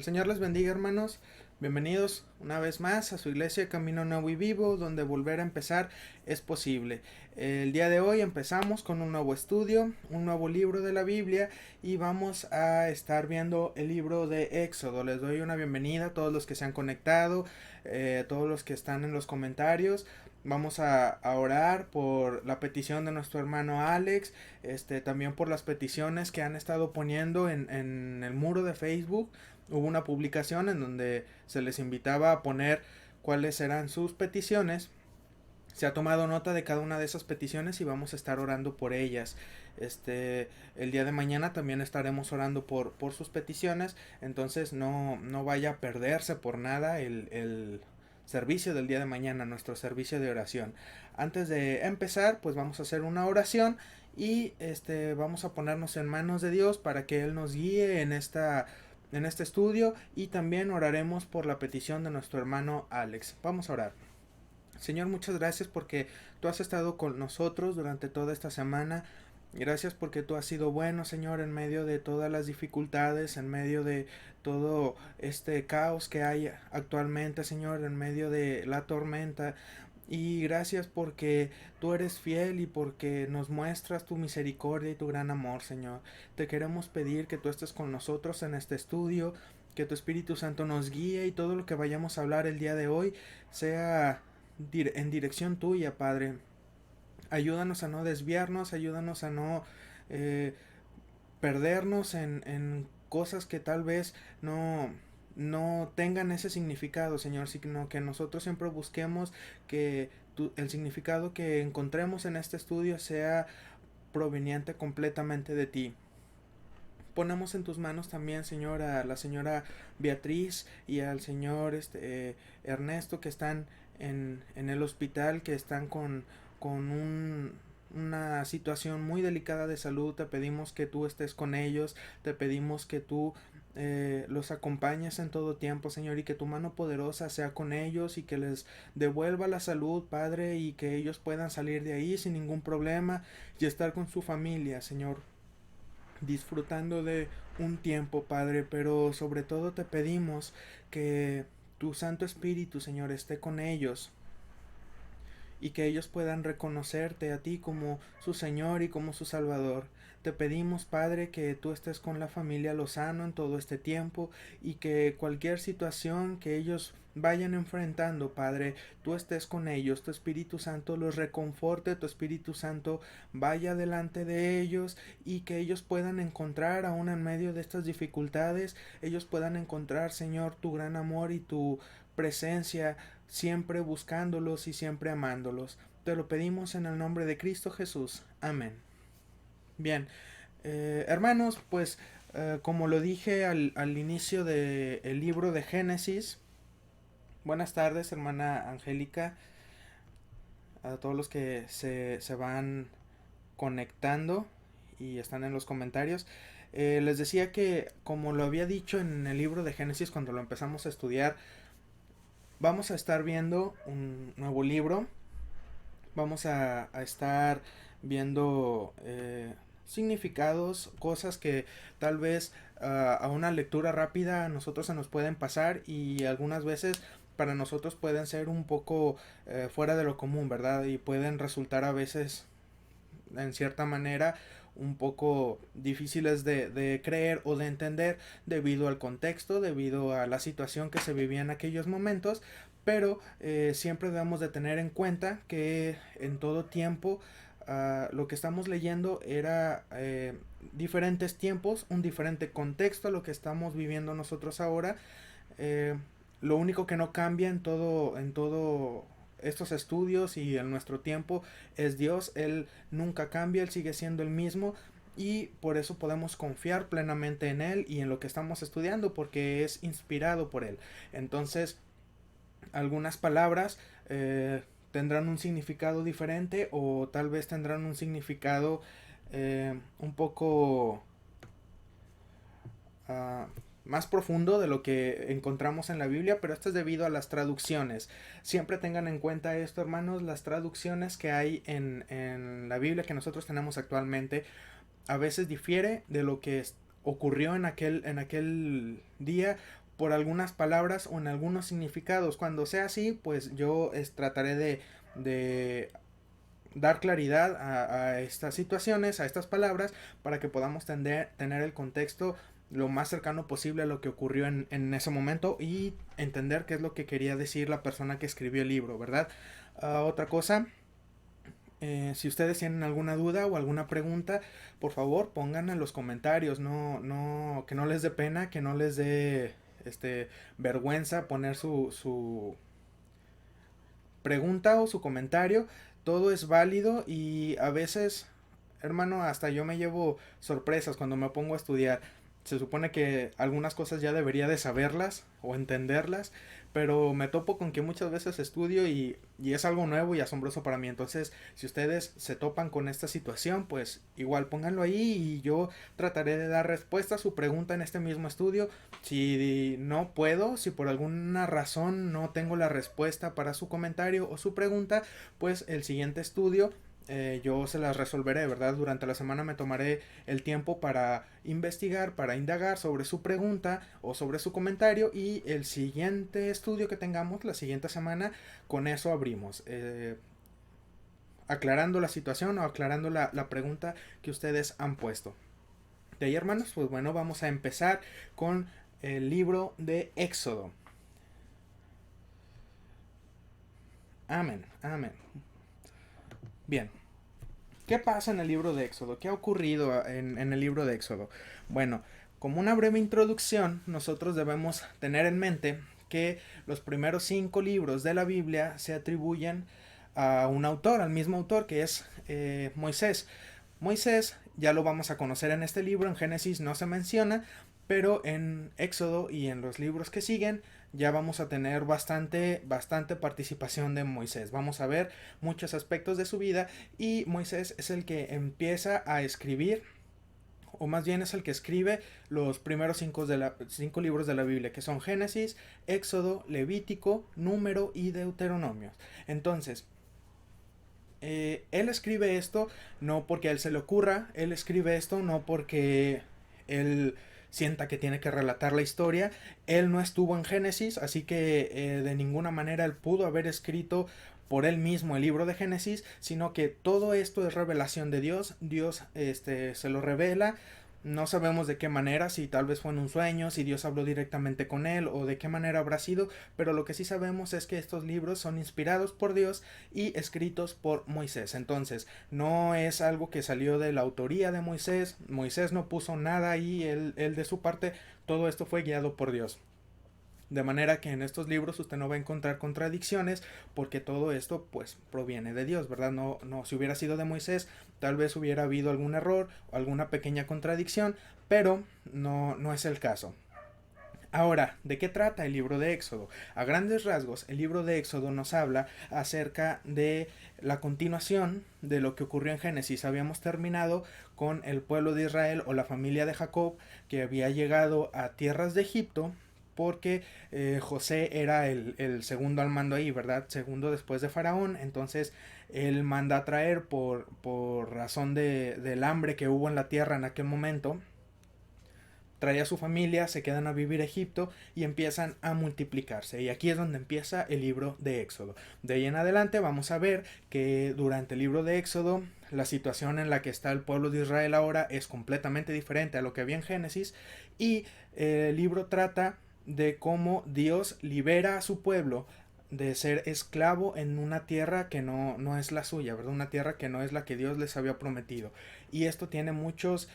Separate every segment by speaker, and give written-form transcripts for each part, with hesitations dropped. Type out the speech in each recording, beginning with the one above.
Speaker 1: Señor les bendiga, hermanos. Bienvenidos una vez más a su iglesia Camino Nuevo y Vivo, donde volver a empezar es posible. El día de hoy empezamos con un nuevo estudio, un nuevo libro de la Biblia y vamos a estar viendo el libro de Éxodo. Les doy una bienvenida a todos los que se han conectado, todos los que están en los comentarios. Vamos a orar por la petición de nuestro hermano Alex, también por las peticiones que han estado poniendo en el muro de Facebook. Hubo una publicación en donde se les invitaba a poner cuáles eran sus peticiones. Se ha tomado nota de cada una de esas peticiones y vamos a estar orando por ellas. El día de mañana también estaremos orando por sus peticiones. Entonces no vaya a perderse por nada el servicio del día de mañana, nuestro servicio de oración. Antes de empezar, pues vamos a hacer una oración y vamos a ponernos en manos de Dios para que Él nos guíe en este estudio, y también oraremos por la petición de nuestro hermano Alex. Vamos a orar. Señor, muchas gracias porque tú has estado con nosotros durante toda esta semana. Gracias porque tú has sido bueno, Señor, en medio de todas las dificultades, en medio de todo este caos que hay actualmente, Señor, en medio de la tormenta. Y gracias porque tú eres fiel y porque nos muestras tu misericordia y tu gran amor, Señor. Te queremos pedir que tú estés con nosotros en este estudio, que tu Espíritu Santo nos guíe y todo lo que vayamos a hablar el día de hoy sea en dirección tuya, Padre. Ayúdanos a no desviarnos, ayúdanos a no eh, perdernos en cosas que tal vez no tengan ese significado, Señor, sino que nosotros siempre busquemos que el significado que encontremos en este estudio sea proveniente completamente de ti. Ponemos en tus manos también, Señor, a la señora Beatriz y al señor Ernesto, que están en el hospital, que están con una situación muy delicada de salud. Te pedimos que tú estés con ellos, te pedimos que tú los acompañes en todo tiempo, Señor, y que tu mano poderosa sea con ellos y que les devuelva la salud, Padre, y que ellos puedan salir de ahí sin ningún problema y estar con su familia, Señor, disfrutando de un tiempo, Padre. Pero sobre todo te pedimos que tu Santo Espíritu, Señor, esté con ellos y que ellos puedan reconocerte a ti como su Señor y como su Salvador. Te pedimos, Padre, que tú estés con la familia Lozano en todo este tiempo y que cualquier situación que ellos vayan enfrentando, Padre, tú estés con ellos, tu Espíritu Santo los reconforte, tu Espíritu Santo vaya delante de ellos y que ellos puedan encontrar, aún en medio de estas dificultades, ellos puedan encontrar, Señor, tu gran amor y tu presencia, siempre buscándolos y siempre amándolos. Te lo pedimos en el nombre de Cristo Jesús. Amén. Bien, hermanos, pues como lo dije al inicio del libro de Génesis, buenas tardes, hermana Angélica, a todos los que se van conectando y están en los comentarios. Les decía que, como lo había dicho en el libro de Génesis cuando lo empezamos a estudiar, vamos a estar viendo un nuevo libro. Vamos a estar viendo significados, cosas que tal vez a una lectura rápida a nosotros se nos pueden pasar, y algunas veces para nosotros pueden ser un poco fuera de lo común, ¿verdad? Y pueden resultar a veces, en cierta manera, un poco difíciles de creer o de entender debido al contexto, debido a la situación que se vivía en aquellos momentos. Pero siempre debemos de tener en cuenta que en todo tiempo lo que estamos leyendo era diferentes tiempos, un diferente contexto a lo que estamos viviendo nosotros ahora. Eh, lo único que no cambia en todo estos estudios y en nuestro tiempo es Dios. Él nunca cambia, Él sigue siendo el mismo, y por eso podemos confiar plenamente en Él y en lo que estamos estudiando, porque es inspirado por Él. Entonces, algunas palabras tendrán un significado diferente, o tal vez tendrán un significado un poco uh, más profundo de lo que encontramos en la Biblia, pero esto es debido a las traducciones. Siempre tengan en cuenta esto, hermanos: las traducciones que hay en la Biblia que nosotros tenemos actualmente a veces difiere de lo que ocurrió en aquel día, por algunas palabras o en algunos significados. Cuando sea así, pues yo trataré de dar claridad a estas situaciones, a estas palabras, para que podamos tener el contexto lo más cercano posible a lo que ocurrió en ese momento y entender qué es lo que quería decir la persona que escribió el libro, ¿verdad? Otra cosa, si ustedes tienen alguna duda o alguna pregunta, por favor pongan en los comentarios, que no les dé pena, que no les dé vergüenza poner su pregunta o su comentario. Todo es válido y a veces, hermano, hasta yo me llevo sorpresas cuando me pongo a estudiar. Se supone que algunas cosas ya debería de saberlas o entenderlas, pero me topo con que muchas veces estudio y es algo nuevo y asombroso para mí. Entonces, si ustedes se topan con esta situación, pues igual pónganlo ahí y yo trataré de dar respuesta a su pregunta en este mismo estudio. Si no puedo, si por alguna razón no tengo la respuesta para su comentario o su pregunta, pues el siguiente estudio yo se las resolveré, ¿verdad? Durante la semana me tomaré el tiempo para investigar, para indagar sobre su pregunta o sobre su comentario y el siguiente estudio que tengamos la siguiente semana, con eso abrimos. Aclarando la situación o aclarando la pregunta que ustedes han puesto. De ahí, hermanos, pues bueno, vamos a empezar con el libro de Éxodo. Amén, amén. Bien, ¿qué pasa en el libro de Éxodo? ¿Qué ha ocurrido en el libro de Éxodo? Bueno, como una breve introducción, nosotros debemos tener en mente que los primeros 5 libros de la Biblia se atribuyen a un autor, al mismo autor que es Moisés. Moisés ya lo vamos a conocer en este libro, en Génesis no se menciona, pero en Éxodo y en los libros que siguen ya vamos a tener bastante participación de Moisés. Vamos a ver muchos aspectos de su vida y Moisés es el que empieza a escribir, o más bien es el que escribe los primeros 5 libros de la Biblia, que son Génesis, Éxodo, Levítico, Número y Deuteronomio. Entonces, él escribe esto no porque a él se le ocurra, él escribe esto no porque él sienta que tiene que relatar la historia, él no estuvo en Génesis, así que de ninguna manera él pudo haber escrito por él mismo el libro de Génesis, sino que todo esto es revelación de Dios, Dios se lo revela. No sabemos de qué manera, si tal vez fue en un sueño, si Dios habló directamente con él o de qué manera habrá sido, pero lo que sí sabemos es que estos libros son inspirados por Dios y escritos por Moisés. Entonces, no es algo que salió de la autoría de Moisés, Moisés no puso nada ahí, él de su parte, todo esto fue guiado por Dios. De manera que en estos libros usted no va a encontrar contradicciones porque todo esto pues proviene de Dios, ¿verdad? Si hubiera sido de Moisés, tal vez hubiera habido algún error o alguna pequeña contradicción, pero no es el caso. Ahora, ¿de qué trata el libro de Éxodo? A grandes rasgos, el libro de Éxodo nos habla acerca de la continuación de lo que ocurrió en Génesis. Habíamos terminado con el pueblo de Israel o la familia de Jacob que había llegado a tierras de Egipto porque José era el segundo al mando ahí, ¿verdad? Segundo después de Faraón, entonces él manda a traer por razón del hambre que hubo en la tierra en aquel momento, trae a su familia, se quedan a vivir a Egipto y empiezan a multiplicarse. Y aquí es donde empieza el libro de Éxodo. De ahí en adelante vamos a ver que durante el libro de Éxodo la situación en la que está el pueblo de Israel ahora es completamente diferente a lo que había en Génesis y el libro trata de cómo Dios libera a su pueblo de ser esclavo en una tierra que no es la suya, ¿verdad? Una tierra que no es la que Dios les había prometido. Y esto tiene muchos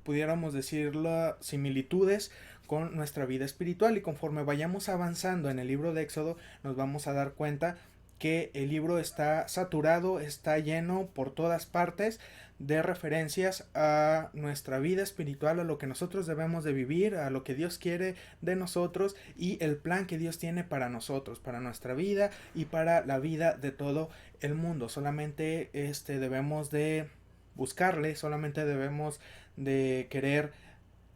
Speaker 1: pudiéramos decirlo, similitudes con nuestra vida espiritual y conforme vayamos avanzando en el libro de Éxodo nos vamos a dar cuenta que el libro está saturado, está lleno por todas partes de referencias a nuestra vida espiritual, a lo que nosotros debemos de vivir, a lo que Dios quiere de nosotros y el plan que Dios tiene para nosotros, para nuestra vida y para la vida de todo el mundo. Solamente debemos de buscarle, solamente debemos de querer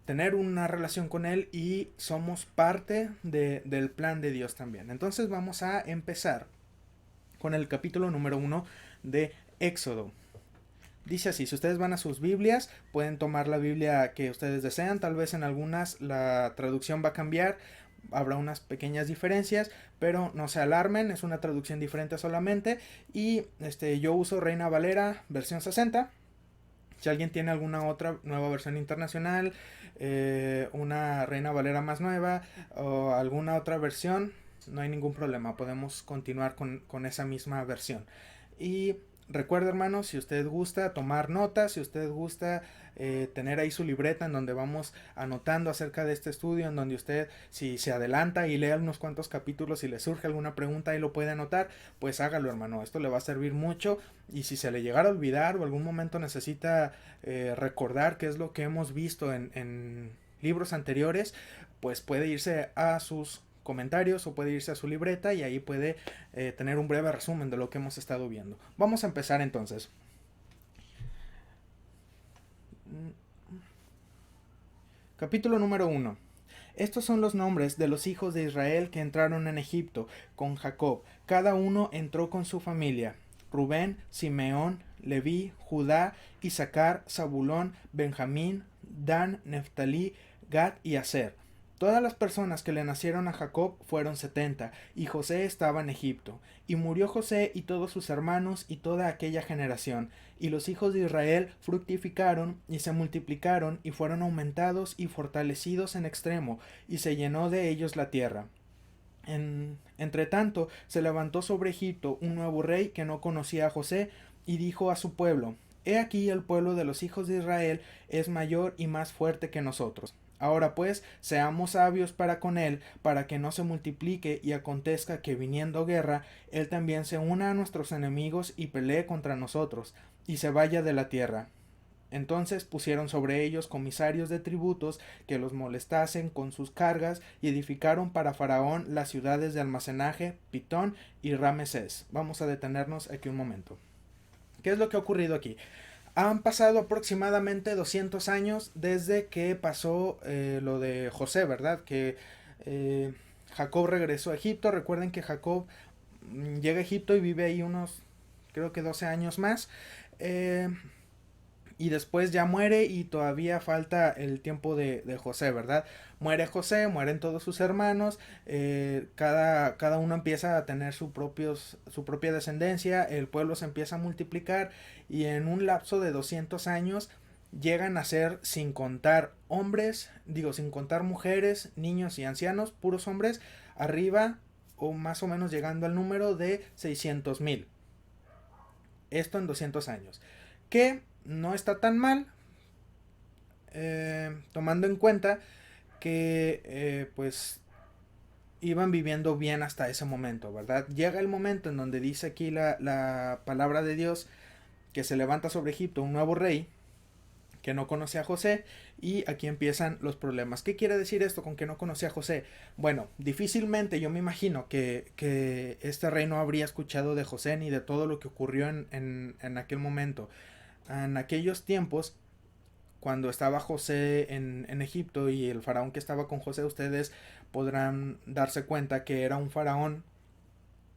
Speaker 1: tener una relación con él y somos parte del plan de Dios también. Entonces vamos a empezar con el capítulo número 1 de Éxodo. Dice así: si ustedes van a sus Biblias, pueden tomar la Biblia que ustedes desean, tal vez en algunas la traducción va a cambiar, habrá unas pequeñas diferencias, pero no se alarmen, es una traducción diferente solamente. Y yo uso Reina Valera versión 60. Si alguien tiene alguna otra nueva versión internacional, una Reina Valera más nueva o alguna otra versión, no hay ningún problema, podemos continuar con esa misma versión. Y recuerda, hermanos, si usted gusta tomar notas, si usted gusta tener ahí su libreta en donde vamos anotando acerca de este estudio, en donde usted, si se adelanta y lee unos cuantos capítulos y le surge alguna pregunta y lo puede anotar, pues hágalo, hermano, esto le va a servir mucho. Y si se le llegara a olvidar o algún momento necesita recordar qué es lo que hemos visto en libros anteriores, pues puede irse a sus comentarios o puede irse a su libreta y ahí puede tener un breve resumen de lo que hemos estado viendo. Vamos a empezar entonces. Capítulo número 1. Estos son los nombres de los hijos de Israel que entraron en Egipto con Jacob. Cada uno entró con su familia: Rubén, Simeón, Leví, Judá, Isaacar, Zabulón, Benjamín, Dan, Neftalí, Gad y Aser. Todas las personas que le nacieron a Jacob fueron 70, y José estaba en Egipto. Y murió José y todos sus hermanos y toda aquella generación. Y los hijos de Israel fructificaron y se multiplicaron y fueron aumentados y fortalecidos en extremo, y se llenó de ellos la tierra. Entre tanto, se levantó sobre Egipto un nuevo rey que no conocía a José, y dijo a su pueblo: He aquí el pueblo de los hijos de Israel es mayor y más fuerte que nosotros. Ahora pues, seamos sabios para con él, para que no se multiplique y acontezca que viniendo guerra, él también se una a nuestros enemigos y pelee contra nosotros, y se vaya de la tierra. Entonces pusieron sobre ellos comisarios de tributos que los molestasen con sus cargas, y edificaron para Faraón las ciudades de almacenaje, Pitón y Ramesés. Vamos a detenernos aquí un momento. ¿Qué es lo que ha ocurrido aquí? Han pasado aproximadamente 200 años desde que pasó lo de José, ¿verdad? Que Jacob regresó a Egipto. Recuerden que Jacob llega a Egipto y vive ahí unos, creo que 12 años más. Y después ya muere y todavía falta el tiempo de José, ¿verdad? Muere José, mueren todos sus hermanos, cada uno empieza a tener su propia descendencia, el pueblo se empieza a multiplicar, y en un lapso de 200 años llegan a ser, sin contar hombres, sin contar mujeres, niños y ancianos, puros hombres, arriba o más o menos llegando al número de 600,000. Esto en 200 años. Que no está tan mal, tomando en cuenta que pues iban viviendo bien hasta ese momento, ¿verdad? Llega el momento en donde dice aquí la palabra de Dios que se levanta sobre Egipto un nuevo rey que no conoce a José, y aquí empiezan los problemas. ¿Qué quiere decir esto con que no conocía a José? Bueno, difícilmente yo me imagino que este rey no habría escuchado de José ni de todo lo que ocurrió en aquel momento. En aquellos tiempos, cuando estaba José en Egipto y el faraón que estaba con José, ustedes podrán darse cuenta que era un faraón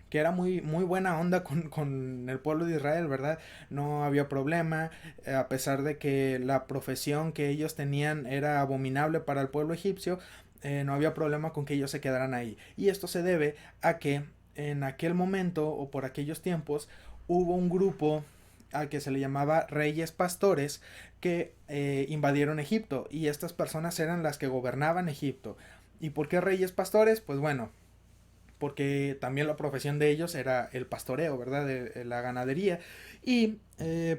Speaker 1: que era muy, muy buena onda con el pueblo de Israel, ¿verdad? No había problema, a pesar de que la profesión que ellos tenían era abominable para el pueblo egipcio, no había problema con que ellos se quedaran ahí. Y esto se debe a que en aquel momento o por aquellos tiempos hubo un grupo al que se le llamaba reyes pastores que invadieron Egipto, y estas personas eran las que gobernaban Egipto. ¿Y por qué reyes pastores? Pues bueno, porque también la profesión de ellos era el pastoreo, ¿verdad? De la ganadería. Y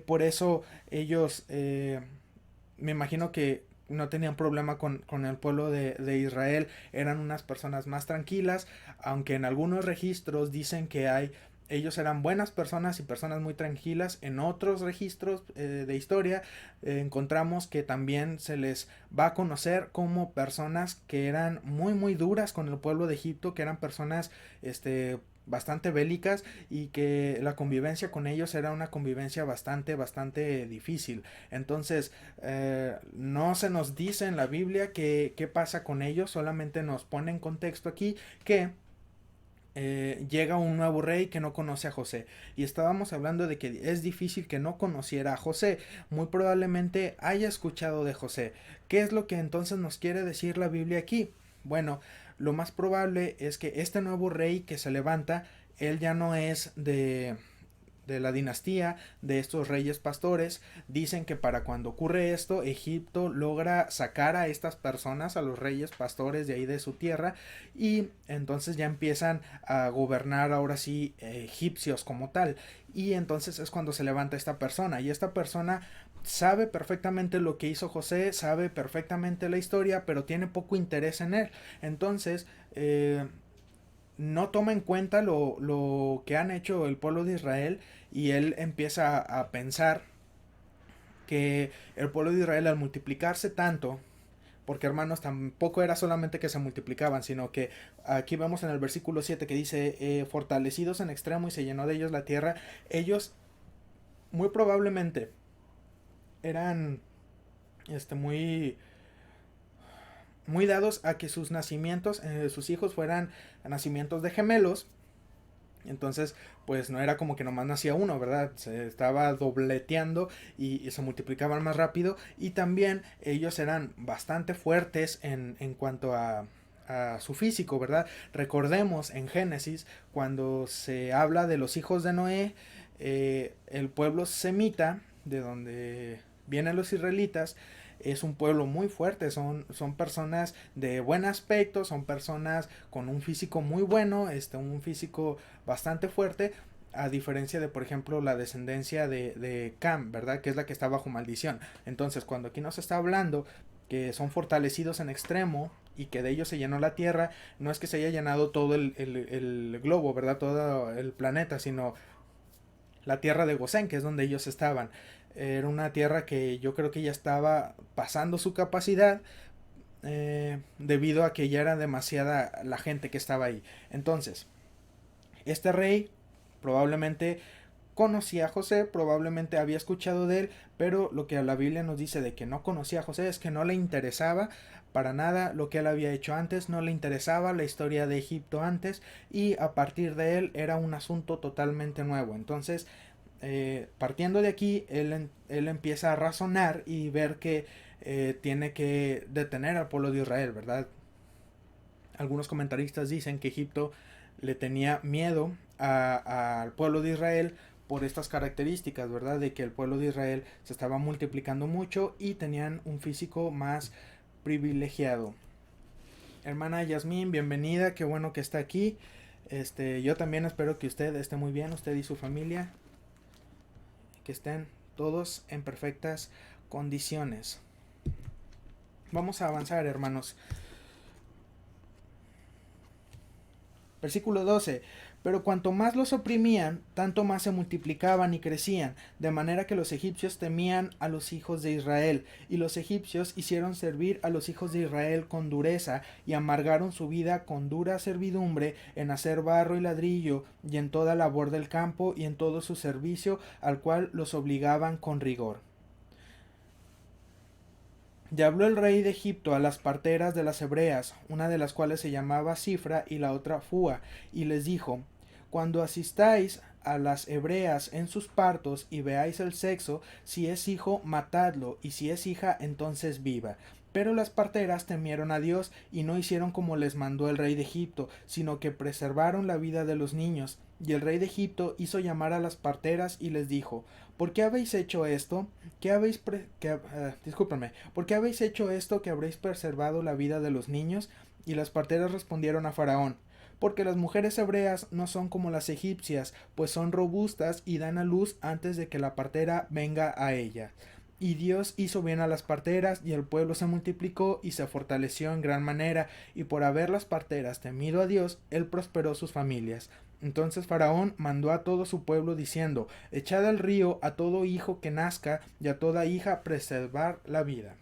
Speaker 1: por eso ellos, me imagino que no tenían problema con el pueblo de Israel, eran unas personas más tranquilas, aunque en algunos registros dicen que ellos eran buenas personas y personas muy tranquilas. En otros registros de historia encontramos que también se les va a conocer como personas que eran muy muy duras con el pueblo de Egipto, que eran personas bastante bélicas, y que la convivencia con ellos era una convivencia bastante difícil. Entonces no se nos dice en la Biblia qué pasa con ellos, solamente nos pone en contexto aquí que llega un nuevo rey que no conoce a José. Y estábamos hablando de que es difícil que no conociera a José. Muy probablemente haya escuchado de José. ¿Qué es lo que entonces nos quiere decir la Biblia aquí? Bueno, lo más probable es que este nuevo rey que se levanta, él ya no es de la dinastía de estos reyes pastores. Dicen que para cuando ocurre esto, Egipto logra sacar a estas personas, a los reyes pastores de ahí de su tierra, y entonces ya empiezan a gobernar ahora sí egipcios como tal. Y entonces es cuando se levanta esta persona, y esta persona sabe perfectamente lo que hizo José, sabe perfectamente la historia, pero tiene poco interés en él. Entonces, no toma en cuenta lo que han hecho el pueblo de Israel, y él empieza a pensar que el pueblo de Israel, al multiplicarse tanto, porque hermanos, tampoco era solamente que se multiplicaban, sino que aquí vemos en el versículo 7 que dice, fortalecidos en extremo y se llenó de ellos la tierra. Ellos muy probablemente eran muy muy dados a que sus nacimientos, sus hijos fueran nacimientos de gemelos. Entonces, pues no era como que nomás nacía uno, ¿verdad? Se estaba dobleteando y se multiplicaban más rápido. Y también ellos eran bastante fuertes en cuanto a su físico, ¿verdad? Recordemos en Génesis, cuando se habla de los hijos de Noé, el pueblo semita, de donde vienen los israelitas, es un pueblo muy fuerte, son personas de buen aspecto, son personas con un físico muy bueno, un físico bastante fuerte, a diferencia de, por ejemplo, la descendencia de Cam, ¿verdad? Que es la que está bajo maldición. Entonces, cuando aquí nos está hablando que son fortalecidos en extremo y que de ellos se llenó la tierra, no es que se haya llenado todo el globo, ¿verdad? Todo el planeta, sino la tierra de Gosén, que es donde ellos estaban. Era una tierra que yo creo que ya estaba pasando su capacidad, debido a que ya era demasiada la gente que estaba ahí. Entonces, este rey probablemente conocía a José, probablemente había escuchado de él, pero lo que la Biblia nos dice de que no conocía a José es que no le interesaba para nada lo que él había hecho antes, no le interesaba la historia de Egipto antes, y a partir de él era un asunto totalmente nuevo. Entonces, partiendo de aquí, él empieza a razonar y ver que tiene que detener al pueblo de Israel, ¿verdad? Algunos comentaristas dicen que Egipto le tenía miedo al pueblo de Israel por estas características, ¿verdad? De que el pueblo de Israel se estaba multiplicando mucho y tenían un físico más privilegiado. Hermana Yasmín, bienvenida, qué bueno que está aquí. Yo también espero que usted esté muy bien, usted y su familia, que estén todos en perfectas condiciones. Vamos a avanzar, hermanos. Versículo 12. Pero cuanto más los oprimían, tanto más se multiplicaban y crecían, de manera que los egipcios temían a los hijos de Israel, y los egipcios hicieron servir a los hijos de Israel con dureza, y amargaron su vida con dura servidumbre en hacer barro y ladrillo, y en toda labor del campo, y en todo su servicio, al cual los obligaban con rigor. Y habló el rey de Egipto a las parteras de las hebreas, una de las cuales se llamaba Cifra y la otra Fua, y les dijo: Cuando asistáis a las hebreas en sus partos y veáis el sexo, si es hijo, matadlo, y si es hija, entonces viva. Pero las parteras temieron a Dios y no hicieron como les mandó el rey de Egipto, sino que preservaron la vida de los niños. Y el rey de Egipto hizo llamar a las parteras y les dijo: ¿Por qué habéis hecho esto? Discúlpenme. ¿Por qué habéis hecho esto, que habréis preservado la vida de los niños? Y las parteras respondieron a Faraón: Porque las mujeres hebreas no son como las egipcias, pues son robustas y dan a luz antes de que la partera venga a ella. Y Dios hizo bien a las parteras, y el pueblo se multiplicó y se fortaleció en gran manera, y por haber las parteras temido a Dios, él prosperó sus familias. Entonces Faraón mandó a todo su pueblo diciendo: Echad al río a todo hijo que nazca, y a toda hija preservar la vida.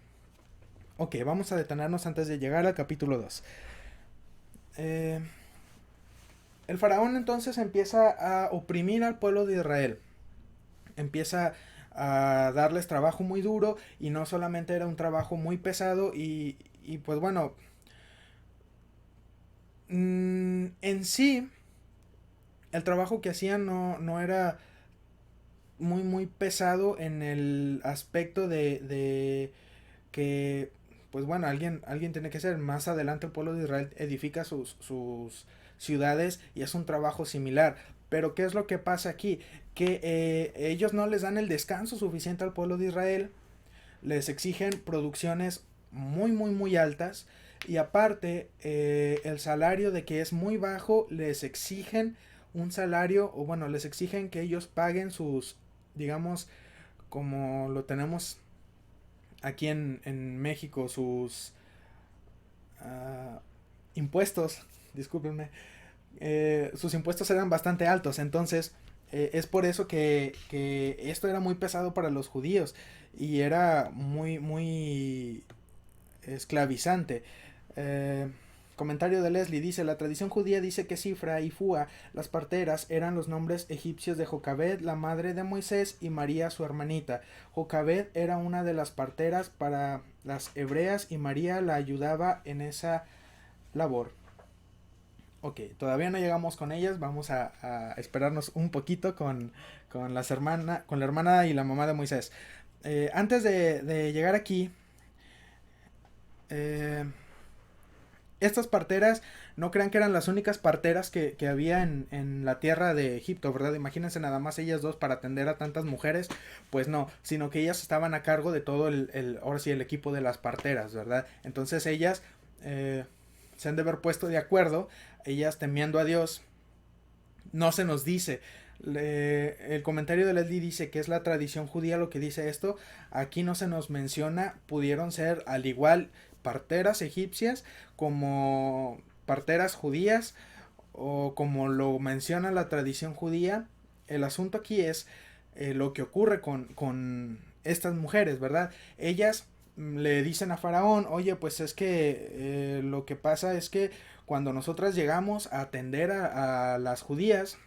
Speaker 1: Ok, vamos a detenernos antes de llegar al capítulo 2. El faraón entonces empieza a oprimir al pueblo de Israel. Empieza a darles trabajo muy duro, y no solamente era un trabajo muy pesado, y pues bueno, en sí el trabajo que hacían no era muy pesado en el aspecto de que, pues bueno, alguien tiene que ser. Más adelante el pueblo de Israel edifica sus ciudades y es un trabajo similar. Pero ¿qué es lo que pasa aquí? Que ellos no les dan el descanso suficiente al pueblo de Israel, les exigen producciones muy altas y aparte el salario de que es muy bajo, les exigen un salario, o bueno, les exigen que ellos paguen sus, digamos, como lo tenemos aquí en México, sus uh, impuestos, discúlpenme, sus impuestos eran bastante altos, entonces es por eso que esto era muy pesado para los judíos y era muy esclavizante. Eh, Comentario de Leslie dice, la tradición judía dice que Sifra y Fua, las parteras, eran los nombres egipcios de Jocabed, la madre de Moisés, y María, su hermanita. Jocabed era una de las parteras para las hebreas y María la ayudaba en esa labor. Ok, todavía no llegamos con ellas, vamos a esperarnos un poquito con con la hermana y la mamá de Moisés. Antes de llegar aquí, eh, estas parteras, no crean que eran las únicas parteras que había en la tierra de Egipto, ¿verdad? Imagínense nada más ellas dos para atender a tantas mujeres, pues no, sino que ellas estaban a cargo de todo ahora sí, el equipo de las parteras, ¿verdad? Entonces ellas se han de haber puesto de acuerdo, ellas temiendo a Dios, no se nos dice. El comentario de Leslie dice que es la tradición judía lo que dice esto. Aquí no se nos menciona. Pudieron ser al igual parteras egipcias como parteras judías o como lo menciona la tradición judía. El asunto aquí es lo que ocurre con estas mujeres, ¿verdad? Ellas le dicen a Faraón, oye, pues es que lo que pasa es que cuando nosotras llegamos a atender a las judías,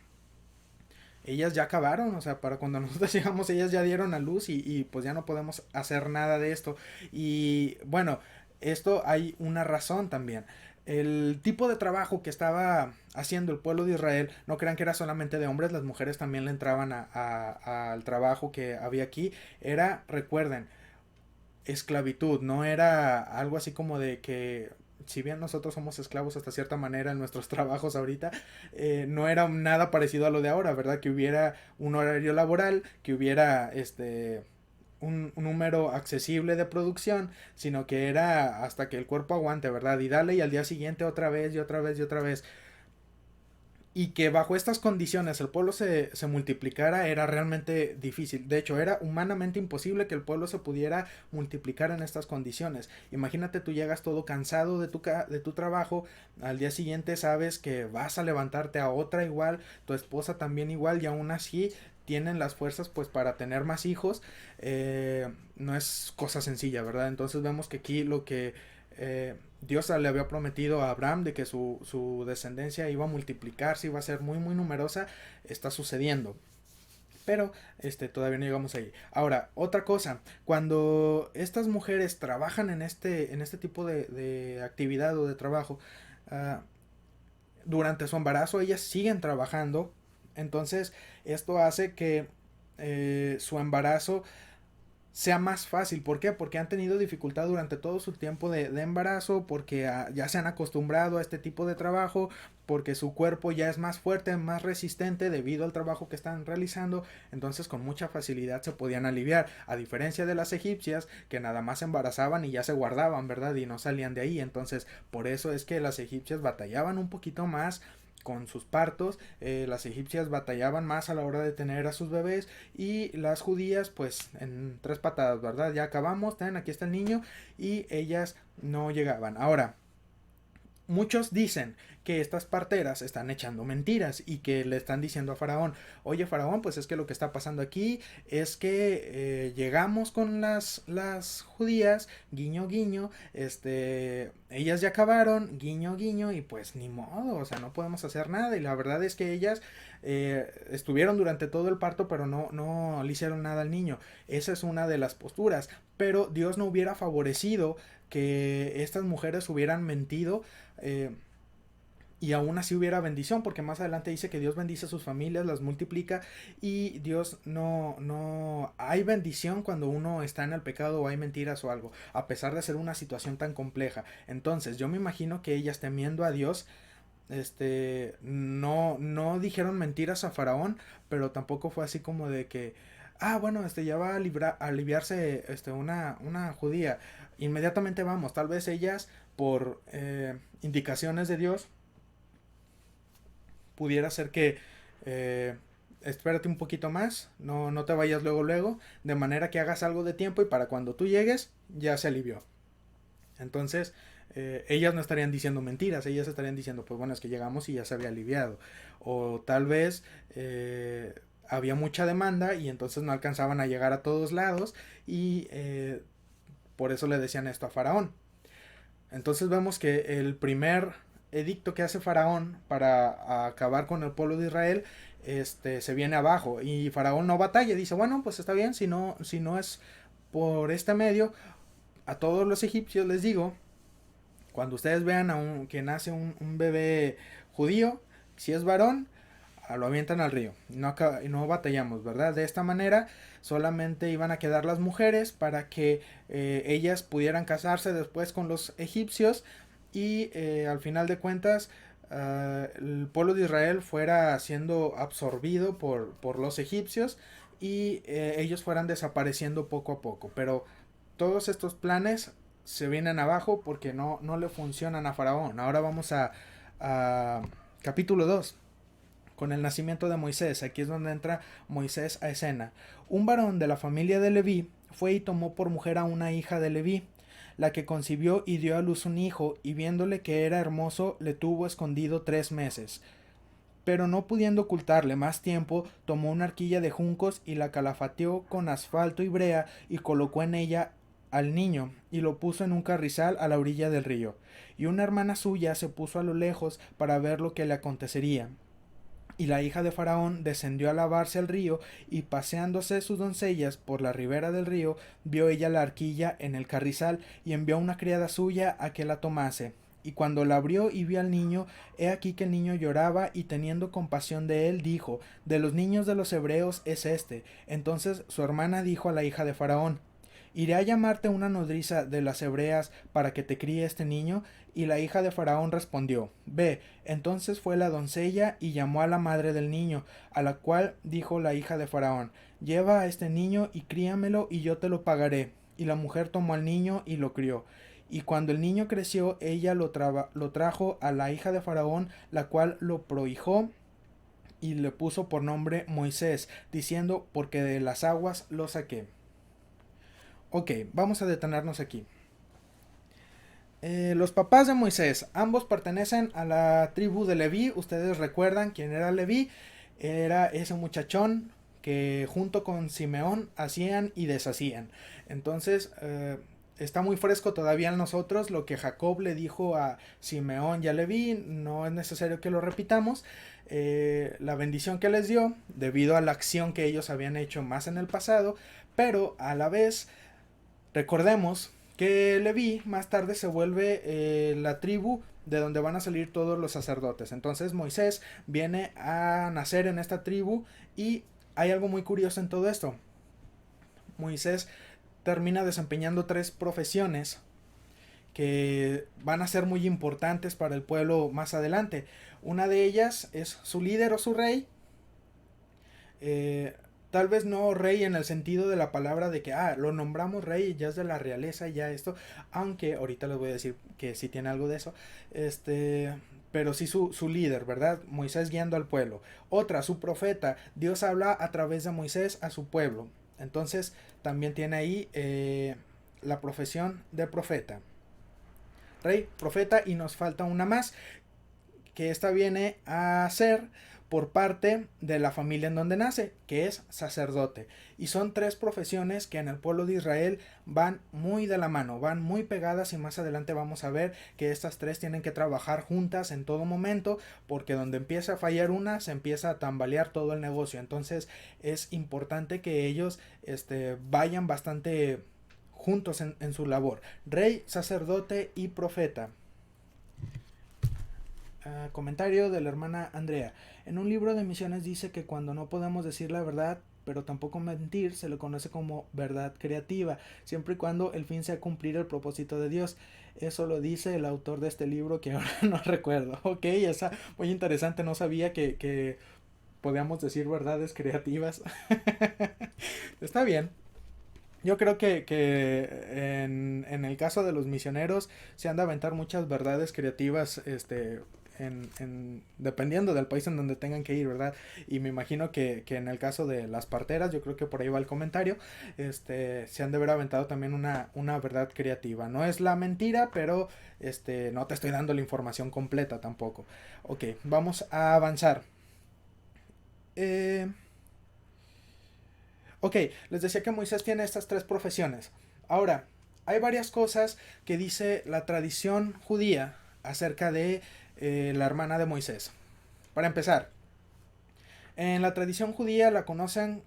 Speaker 1: ellas ya acabaron, o sea, para cuando nosotros llegamos ellas ya dieron a luz y pues ya no podemos hacer nada de esto. Y bueno, esto hay una razón también. El tipo de trabajo que estaba haciendo el pueblo de Israel, no crean que era solamente de hombres, las mujeres también le entraban al trabajo que había aquí. Era, recuerden, esclavitud, no era algo así como de que si bien nosotros somos esclavos hasta cierta manera en nuestros trabajos ahorita, no era nada parecido a lo de ahora, ¿verdad? Que hubiera un horario laboral, que hubiera un número accesible de producción, sino que era hasta que el cuerpo aguante, ¿verdad? Y dale y al día siguiente otra vez y otra vez y otra vez. Y que bajo estas condiciones el pueblo se multiplicara era realmente difícil. De hecho, era humanamente imposible que el pueblo se pudiera multiplicar en estas condiciones. Imagínate, tú llegas todo cansado de tu trabajo, al día siguiente sabes que vas a levantarte a otra igual, tu esposa también igual, y aún así tienen las fuerzas pues para tener más hijos. No es cosa sencilla, ¿verdad? Entonces vemos que aquí lo que Dios le había prometido a Abraham de que su descendencia iba a multiplicarse, iba a ser muy numerosa, está sucediendo. Pero todavía no llegamos ahí. Ahora, otra cosa, cuando estas mujeres trabajan en este tipo de actividad o de trabajo, uh, durante su embarazo ellas siguen trabajando. Entonces, esto hace que su embarazo sea más fácil. ¿Por qué? Porque han tenido dificultad durante todo su tiempo de embarazo, porque ya se han acostumbrado a este tipo de trabajo, porque su cuerpo ya es más fuerte, más resistente debido al trabajo que están realizando, entonces con mucha facilidad se podían aliviar, a diferencia de las egipcias que nada más se embarazaban y ya se guardaban, ¿verdad? Y no salían de ahí, entonces por eso es que las egipcias batallaban un poquito más con sus partos, las egipcias batallaban más a la hora de tener a sus bebés y las judías pues en tres patadas, ¿verdad? Ya acabamos, ten, aquí está el niño y ellas no llegaban. Ahora, muchos dicen que estas parteras están echando mentiras y que le están diciendo a Faraón, oye Faraón, pues es que lo que está pasando aquí es que llegamos con las judías, guiño guiño, ellas ya acabaron, guiño guiño, y pues ni modo, o sea, no podemos hacer nada. Y la verdad es que ellas estuvieron durante todo el parto, pero no le hicieron nada al niño. Esa es una de las posturas, pero Dios no hubiera favorecido que estas mujeres hubieran mentido, y aún así hubiera bendición, porque más adelante dice que Dios bendice a sus familias, las multiplica, y Dios no hay bendición cuando uno está en el pecado o hay mentiras o algo, a pesar de ser una situación tan compleja. Entonces yo me imagino que ellas, temiendo a Dios, no dijeron mentiras a Faraón, pero tampoco fue así como de que, bueno, ya va a aliviarse, una judía, inmediatamente vamos. Tal vez ellas, por indicaciones de Dios, pudiera ser que, espérate un poquito más, no te vayas luego luego, de manera que hagas algo de tiempo y para cuando tú llegues ya se alivió. Entonces, ellas no estarían diciendo mentiras, ellas estarían diciendo, pues bueno, es que llegamos y ya se había aliviado. O tal vez había mucha demanda y entonces no alcanzaban a llegar a todos lados, y por eso le decían esto a Faraón. Entonces vemos que el primer edicto que hace Faraón para acabar con el pueblo de Israel, se viene abajo, y Faraón no batalla, dice, bueno, pues está bien, si no es por este medio, a todos los egipcios les digo, cuando ustedes vean que nace un bebé judío, si es varón, lo avientan al río. No batallamos, ¿verdad? De esta manera solamente iban a quedar las mujeres para que ellas pudieran casarse después con los egipcios, y al final de cuentas el pueblo de Israel fuera siendo absorbido por los egipcios, y ellos fueran desapareciendo poco a poco. Pero todos estos planes se vienen abajo porque no le funcionan a Faraón. Ahora vamos a capítulo 2 con el nacimiento de Moisés. Aquí es donde entra Moisés a escena. Un varón de la familia de Leví fue y tomó por mujer a una hija de Leví, la que concibió y dio a luz un hijo, y viéndole que era hermoso, le tuvo escondido 3 meses. Pero no pudiendo ocultarle más tiempo, tomó una arquilla de juncos y la calafateó con asfalto y brea, y colocó en ella al niño, y lo puso en un carrizal a la orilla del río. Y una hermana suya se puso a lo lejos para ver lo que le acontecería. Y la hija de Faraón descendió a lavarse al río, y paseándose sus doncellas por la ribera del río, vio ella la arquilla en el carrizal, y envió una criada suya a que la tomase. Y cuando la abrió y vio al niño, he aquí que el niño lloraba, y teniendo compasión de él, dijo, de los niños de los hebreos es este. Entonces su hermana dijo a la hija de Faraón, iré a llamarte una nodriza de las hebreas para que te críe este niño. Y la hija de Faraón respondió, ve. Entonces fue la doncella y llamó a la madre del niño, a la cual dijo la hija de Faraón, lleva a este niño y críamelo y yo te lo pagaré. Y la mujer tomó al niño y lo crió. Y cuando el niño creció, ella lo trajo a la hija de Faraón, la cual lo prohijó y le puso por nombre Moisés, diciendo, porque de las aguas lo saqué. Ok, vamos a detenernos aquí. Los papás de Moisés, ambos pertenecen a la tribu de Leví. Ustedes recuerdan quién era Leví. Era ese muchachón que junto con Simeón hacían y deshacían. Entonces, está muy fresco todavía en nosotros lo que Jacob le dijo a Simeón y a Leví. No es necesario que lo repitamos. La bendición que les dio debido a la acción que ellos habían hecho más en el pasado, pero a la vez recordemos que Leví más tarde se vuelve la tribu de donde van a salir todos los sacerdotes. Entonces Moisés viene a nacer en esta tribu, y hay algo muy curioso en todo esto. Moisés termina desempeñando 3 profesiones que van a ser muy importantes para el pueblo más adelante. Una de ellas es su líder o su rey. Tal vez no rey en el sentido de la palabra de que lo nombramos rey, ya es de la realeza, ya esto, aunque ahorita les voy a decir que sí tiene algo de eso, pero sí su líder, ¿verdad? Moisés guiando al pueblo. Otra, su profeta. Dios habla a través de Moisés a su pueblo. Entonces también tiene ahí la profesión de profeta. Rey, profeta, y nos falta una más, que esta viene a ser por parte de la familia en donde nace, que es sacerdote. Y son 3 profesiones que en el pueblo de Israel van muy de la mano, van muy pegadas, y más adelante vamos a ver que estas 3 tienen que trabajar juntas en todo momento, porque donde empieza a fallar una, se empieza a tambalear todo el negocio. Entonces es importante que ellos vayan bastante juntos en su labor. Rey, sacerdote y profeta. Comentario de la hermana Andrea. En un libro de misiones dice que cuando no podemos decir la verdad, pero tampoco mentir, se le conoce como verdad creativa, siempre y cuando el fin sea cumplir el propósito de Dios. Eso lo dice el autor de este libro que ahora no recuerdo. Ok, esa muy interesante, no sabía que podíamos decir verdades creativas. Está bien. Yo creo que en el caso de los misioneros se han de aventar muchas verdades creativas, dependiendo del país en donde tengan que ir, ¿verdad? Y me imagino que en el caso de las parteras, yo creo que por ahí va el comentario, se han de haber aventado también una verdad creativa. No es la mentira, pero no te estoy dando la información completa tampoco. Ok, vamos a avanzar. Eh, Ok, les decía que Moisés tiene estas tres profesiones. Ahora, hay varias cosas que dice la tradición judía acerca de la hermana de Moisés. Para empezar, en la tradición judía la conocen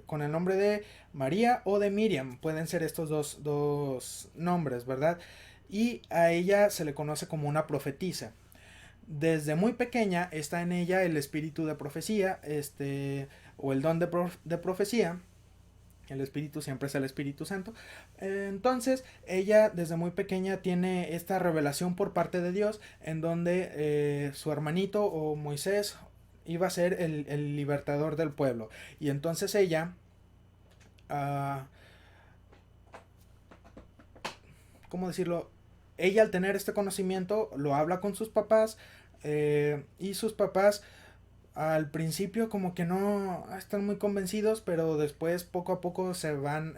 Speaker 1: con el nombre de María o de Miriam. Pueden ser estos dos nombres, ¿verdad? Y a ella se le conoce como una profetisa. Desde muy pequeña está en ella el espíritu de profecía, o el don de profecía. El Espíritu siempre es el Espíritu Santo. Entonces, ella desde muy pequeña tiene esta revelación por parte de Dios, en donde su hermanito o Moisés iba a ser el libertador del pueblo. Y entonces ella, uh, ¿cómo decirlo? Ella al tener este conocimiento lo habla con sus papás, y sus papás al principio como que no están muy convencidos, pero después poco a poco se van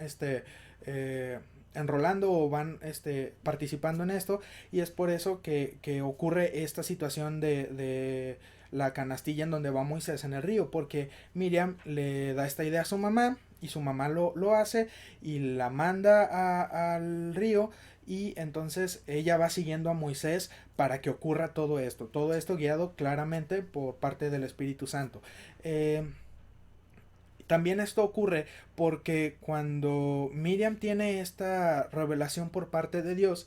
Speaker 1: eh, enrolando o van participando en esto, y es por eso que ocurre esta situación de la canastilla en donde va Moisés en el río, porque Miriam le da esta idea a su mamá y su mamá lo hace y la manda al río, y entonces ella va siguiendo a Moisés para que ocurra todo esto guiado claramente por parte del Espíritu Santo. También esto ocurre porque cuando Miriam tiene esta revelación por parte de Dios,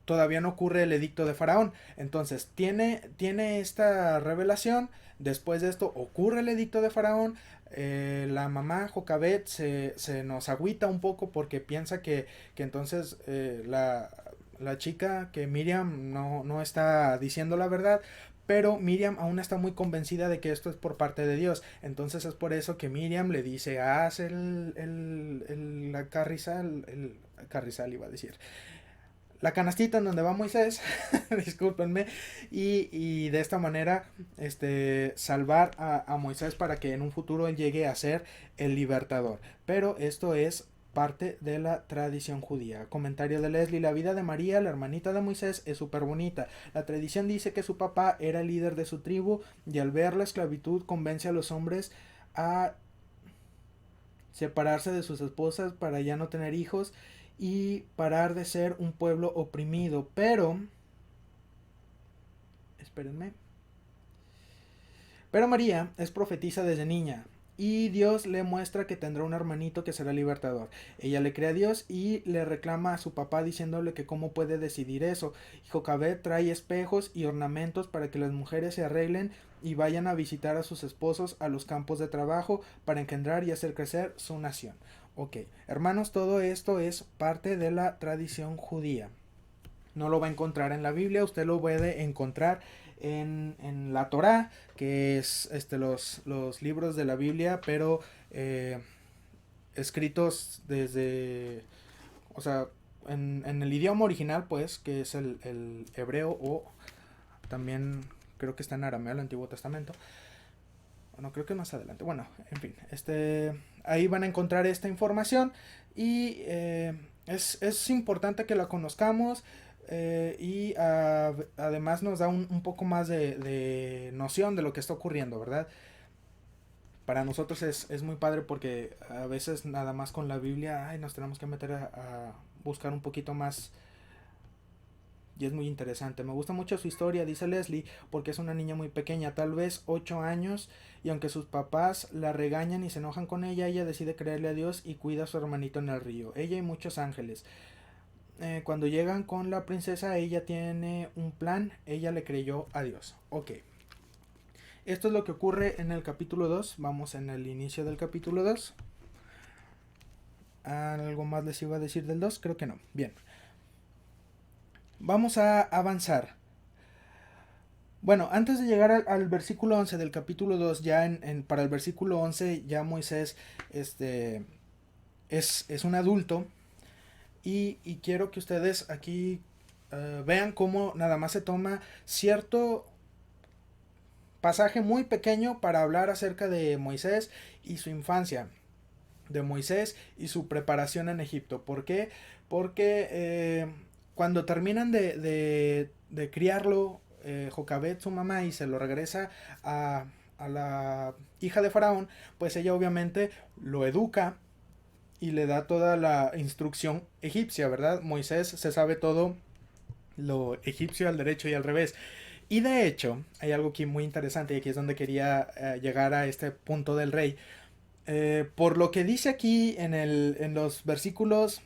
Speaker 1: todavía no ocurre el edicto de Faraón. Entonces tiene esta revelación, después de esto ocurre el edicto de Faraón. La mamá Jocabet se nos agüita un poco porque piensa que entonces la chica, que Miriam no está diciendo la verdad, pero Miriam aún está muy convencida de que esto es por parte de Dios. Entonces es por eso que Miriam le dice, haz la carrizal iba a decir, la canastita en donde va Moisés, discúlpenme, y de esta manera salvar a Moisés para que en un futuro él llegue a ser el libertador. Pero esto es parte de la tradición judía. Comentario de Leslie: la vida de María, la hermanita de Moisés, es súper bonita. La tradición dice que su papá era el líder de su tribu y al ver la esclavitud convence a los hombres a separarse de sus esposas para ya no tener hijos y parar de ser un pueblo oprimido. Pero, espérenme, pero María es profetisa desde niña y Dios le muestra que tendrá un hermanito que será libertador. Ella le cree a Dios y le reclama a su papá diciéndole que cómo puede decidir eso. Jocabet trae espejos y ornamentos para que las mujeres se arreglen y vayan a visitar a sus esposos a los campos de trabajo para engendrar y hacer crecer su nación. Ok, hermanos, todo esto es parte de la tradición judía. No lo va a encontrar en la Biblia, usted lo puede encontrar en la Torá, que es los libros de la Biblia, pero escritos desde, o sea, en el idioma original, pues, que es el hebreo, o también creo que está en arameo, el Antiguo Testamento. Bueno, creo que más adelante. Bueno, en fin, ahí van a encontrar esta información y es importante que la conozcamos, y además nos da un poco más de noción de lo que está ocurriendo, ¿verdad? Para nosotros es muy padre porque a veces nada más con la Biblia ay, nos tenemos que meter a buscar un poquito más. Y es muy interesante. Me gusta mucho su historia, dice Leslie, porque es una niña muy pequeña, tal vez 8 años, y aunque sus papás la regañan y se enojan con ella, ella decide creerle a Dios y cuida a su hermanito en el río. Ella y muchos ángeles. cuando llegan con la princesa, ella tiene un plan, ella le creyó a Dios. Ok. Esto es lo que ocurre en el capítulo 2. Vamos en el inicio del capítulo 2. ¿Algo más les iba a decir del 2? Creo que no. Bien. Vamos a avanzar. Bueno, antes de llegar al versículo 11 del capítulo 2, ya para el versículo 11 ya Moisés es un adulto. Y quiero que ustedes aquí vean cómo nada más se toma cierto pasaje muy pequeño para hablar acerca de Moisés y su infancia, de Moisés y su preparación en Egipto. ¿Por qué? Porque cuando terminan de criarlo, Jocabet, su mamá, y se lo regresa a la hija de Faraón, pues ella obviamente lo educa y le da toda la instrucción egipcia, ¿verdad? Moisés se sabe todo lo egipcio al derecho y al revés. Y de hecho, hay algo aquí muy interesante, y aquí es donde quería llegar a este punto del rey. Por lo que dice aquí en los versículos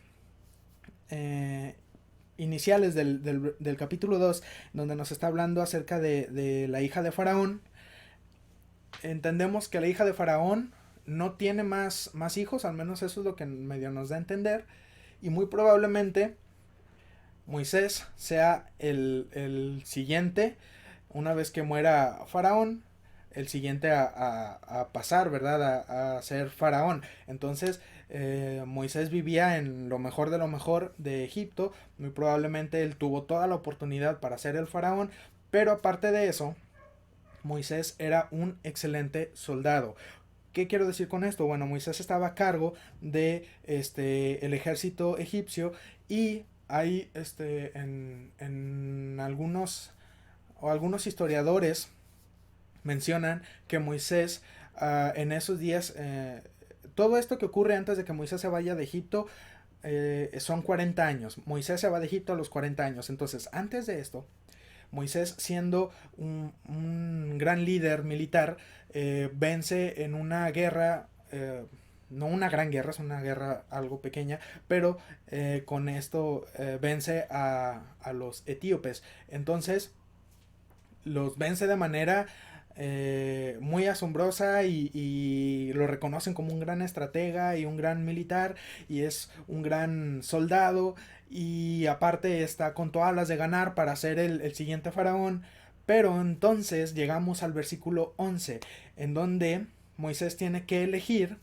Speaker 1: iniciales del capítulo 2, donde nos está hablando acerca de la hija de Faraón, entendemos que la hija de Faraón no tiene más hijos, al menos eso es lo que medio nos da a entender, y muy probablemente Moisés sea el siguiente, una vez que muera Faraón, el siguiente a pasar, ¿verdad? A ser Faraón. Entonces, Moisés vivía en lo mejor de lo mejor de Egipto, muy probablemente él tuvo toda la oportunidad para ser el Faraón, pero aparte de eso, Moisés era un excelente soldado. ¿Qué quiero decir con esto? Bueno, Moisés estaba a cargo de el ejército egipcio, y hay en algunos historiadores mencionan que Moisés en esos días, todo esto que ocurre antes de que Moisés se vaya de Egipto, son 40 años. Moisés se va de Egipto a los 40 años. Entonces, antes de esto, Moisés, siendo un gran líder militar, vence en una guerra, no una gran guerra, es una guerra algo pequeña, pero con esto vence a los etíopes. Entonces, los vence de manera muy asombrosa, y lo reconocen como un gran estratega y un gran militar, y es un gran soldado, y aparte está con todas las de ganar para ser el siguiente faraón. Pero entonces llegamos al versículo 11, en donde Moisés tiene que elegir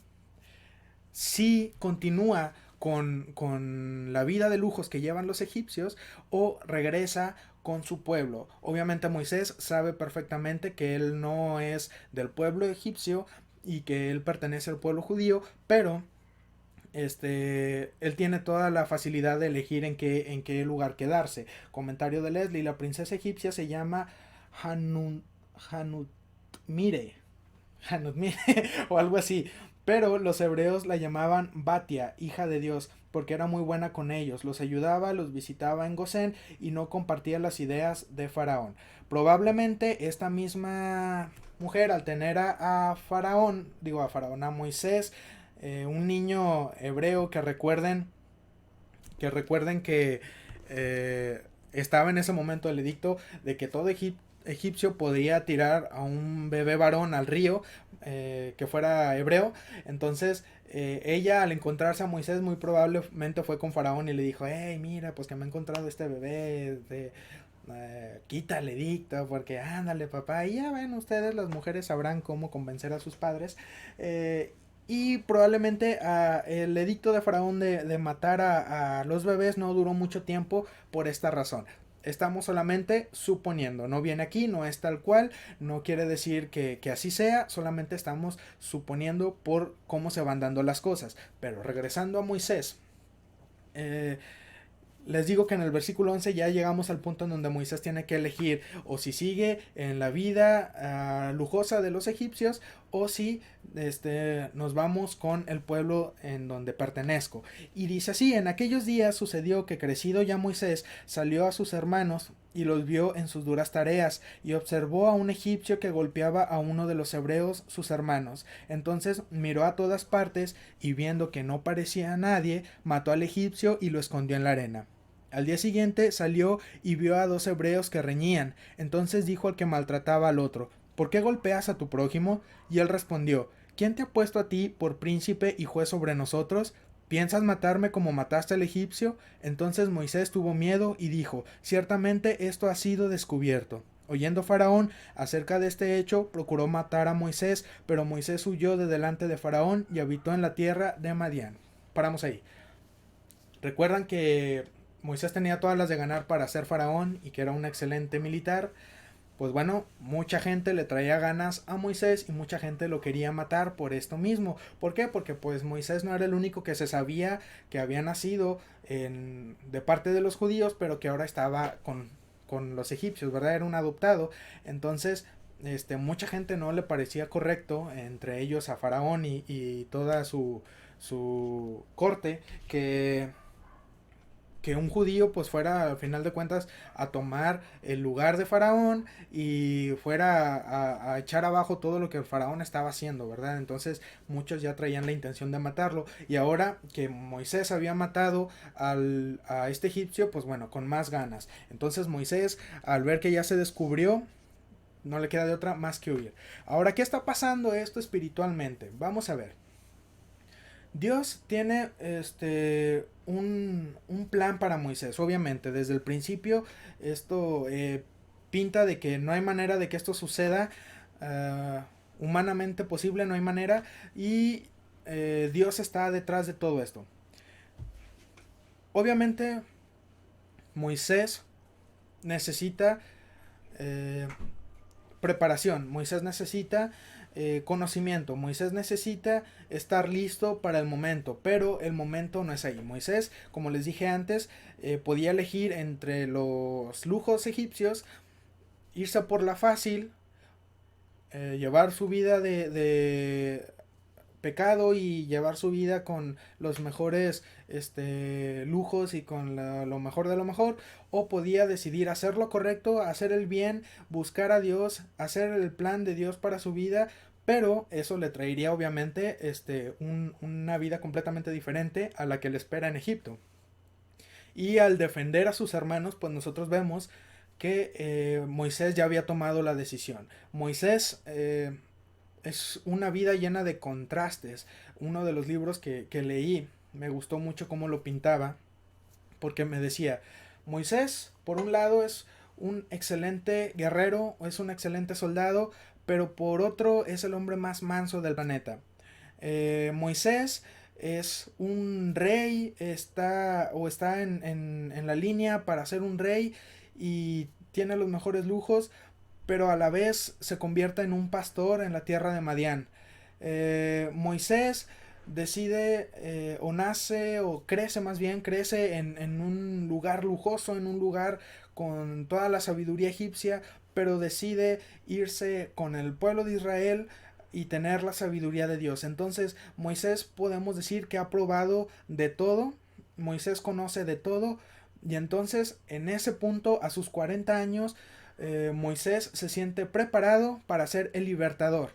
Speaker 1: si continúa con la vida de lujos que llevan los egipcios, o regresa con su pueblo. Obviamente Moisés sabe perfectamente que él no es del pueblo egipcio y que él pertenece al pueblo judío, pero él tiene toda la facilidad de elegir en qué lugar quedarse. Comentario de Leslie: la princesa egipcia se llama Hanutmire, Hanutmire o algo así, pero los hebreos la llamaban Batia, hija de Dios, porque era muy buena con ellos, los ayudaba, los visitaba en Gosén y no compartía las ideas de Faraón. Probablemente esta misma mujer, al tener a Moisés, un niño hebreo, que recuerden que estaba en ese momento el edicto de que todo egipcio podía tirar a un bebé varón al río, que fuera hebreo. Entonces ella, al encontrarse a Moisés, muy probablemente fue con Faraón y le dijo: hey, mira, pues que me he encontrado este bebé, quita el edicto, porque ándale, papá. Y ya ven ustedes, las mujeres sabrán cómo convencer a sus padres. Y probablemente el edicto de Faraón de matar a los bebés no duró mucho tiempo por esta razón. Estamos solamente suponiendo, no viene aquí, no es tal cual, no quiere decir que así sea, solamente estamos suponiendo por cómo se van dando las cosas. Pero regresando a Moisés, les digo que en el versículo 11 ya llegamos al punto en donde Moisés tiene que elegir, o si sigue en la vida lujosa de los egipcios, o si nos vamos con el pueblo en donde pertenezco. Y dice así: en aquellos días sucedió que, crecido ya Moisés, salió a sus hermanos y los vio en sus duras tareas, y observó a un egipcio que golpeaba a uno de los hebreos, sus hermanos. Entonces miró a todas partes, y viendo que no parecía a nadie, mató al egipcio y lo escondió en la arena. Al día siguiente salió y vio a 2 hebreos que reñían. Entonces dijo al que maltrataba al otro: ¿Por qué golpeas a tu prójimo? Y él respondió: ¿Quién te ha puesto a ti por príncipe y juez sobre nosotros? ¿Piensas matarme como mataste al egipcio? Entonces Moisés tuvo miedo y dijo: Ciertamente esto ha sido descubierto. Oyendo Faraón acerca de este hecho, procuró matar a Moisés, pero Moisés huyó de delante de Faraón y habitó en la tierra de Madián. Paramos ahí. Recuerdan que Moisés tenía todas las de ganar para ser faraón y que era un excelente militar. Pues bueno, mucha gente le traía ganas a Moisés y mucha gente lo quería matar por esto mismo. ¿Por qué? Porque pues Moisés no era el único que se sabía que había nacido de parte de los judíos, pero que ahora estaba con los egipcios, ¿verdad? Era un adoptado. Entonces, mucha gente no le parecía correcto, entre ellos a Faraón y toda su corte, que un judío pues fuera al final de cuentas a tomar el lugar de Faraón y fuera a echar abajo todo lo que el Faraón estaba haciendo, ¿verdad? Entonces muchos ya traían la intención de matarlo y ahora que Moisés había matado a este egipcio, pues bueno, con más ganas. Entonces Moisés, al ver que ya se descubrió, no le queda de otra más que huir. Ahora, ¿qué está pasando esto espiritualmente? Vamos a ver. Dios tiene un plan para Moisés. Obviamente, desde el principio esto pinta de que no hay manera de que esto suceda humanamente posible, no hay manera. Y Dios está detrás de todo esto. Obviamente, Moisés necesita eh, preparación. Moisés necesita conocimiento. Moisés necesita estar listo para el momento, pero el momento no es ahí. Moisés, como les dije antes, podía elegir entre los lujos egipcios, irse por la fácil, llevar su vida de pecado y llevar su vida con los mejores lujos y con lo mejor de lo mejor, o podía decidir hacer lo correcto, hacer el bien, buscar a Dios, hacer el plan de Dios para su vida, pero eso le traería obviamente una vida completamente diferente a la que le espera en Egipto. Y al defender a sus hermanos, pues nosotros vemos que Moisés ya había tomado la decisión. Moisés es una vida llena de contrastes. Uno de los libros que leí me gustó mucho cómo lo pintaba, porque me decía: Moisés, por un lado, es un excelente guerrero, es un excelente soldado, pero por otro es el hombre más manso del planeta. Moisés es un rey, está en la línea para ser un rey y tiene los mejores lujos, pero a la vez se convierta en un pastor en la tierra de Madián. Moisés decide o nace o crece, más bien crece en un lugar lujoso, en un lugar con toda la sabiduría egipcia, pero decide irse con el pueblo de Israel y tener la sabiduría de Dios. Entonces Moisés podemos decir que ha probado de todo, Moisés conoce de todo, y entonces en ese punto, a sus 40 años, Moisés se siente preparado para ser el libertador.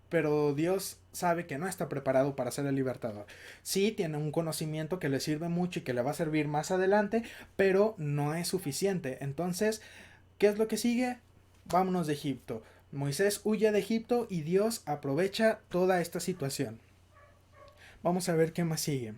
Speaker 1: Pero Dios sabe que no está preparado para ser el libertador. Sí, tiene un conocimiento que le sirve mucho y que le va a servir más adelante, pero no es suficiente. Entonces, ¿qué es lo que sigue? Vámonos de Egipto. Moisés huye de Egipto y Dios aprovecha toda esta situación. Vamos a ver qué más sigue.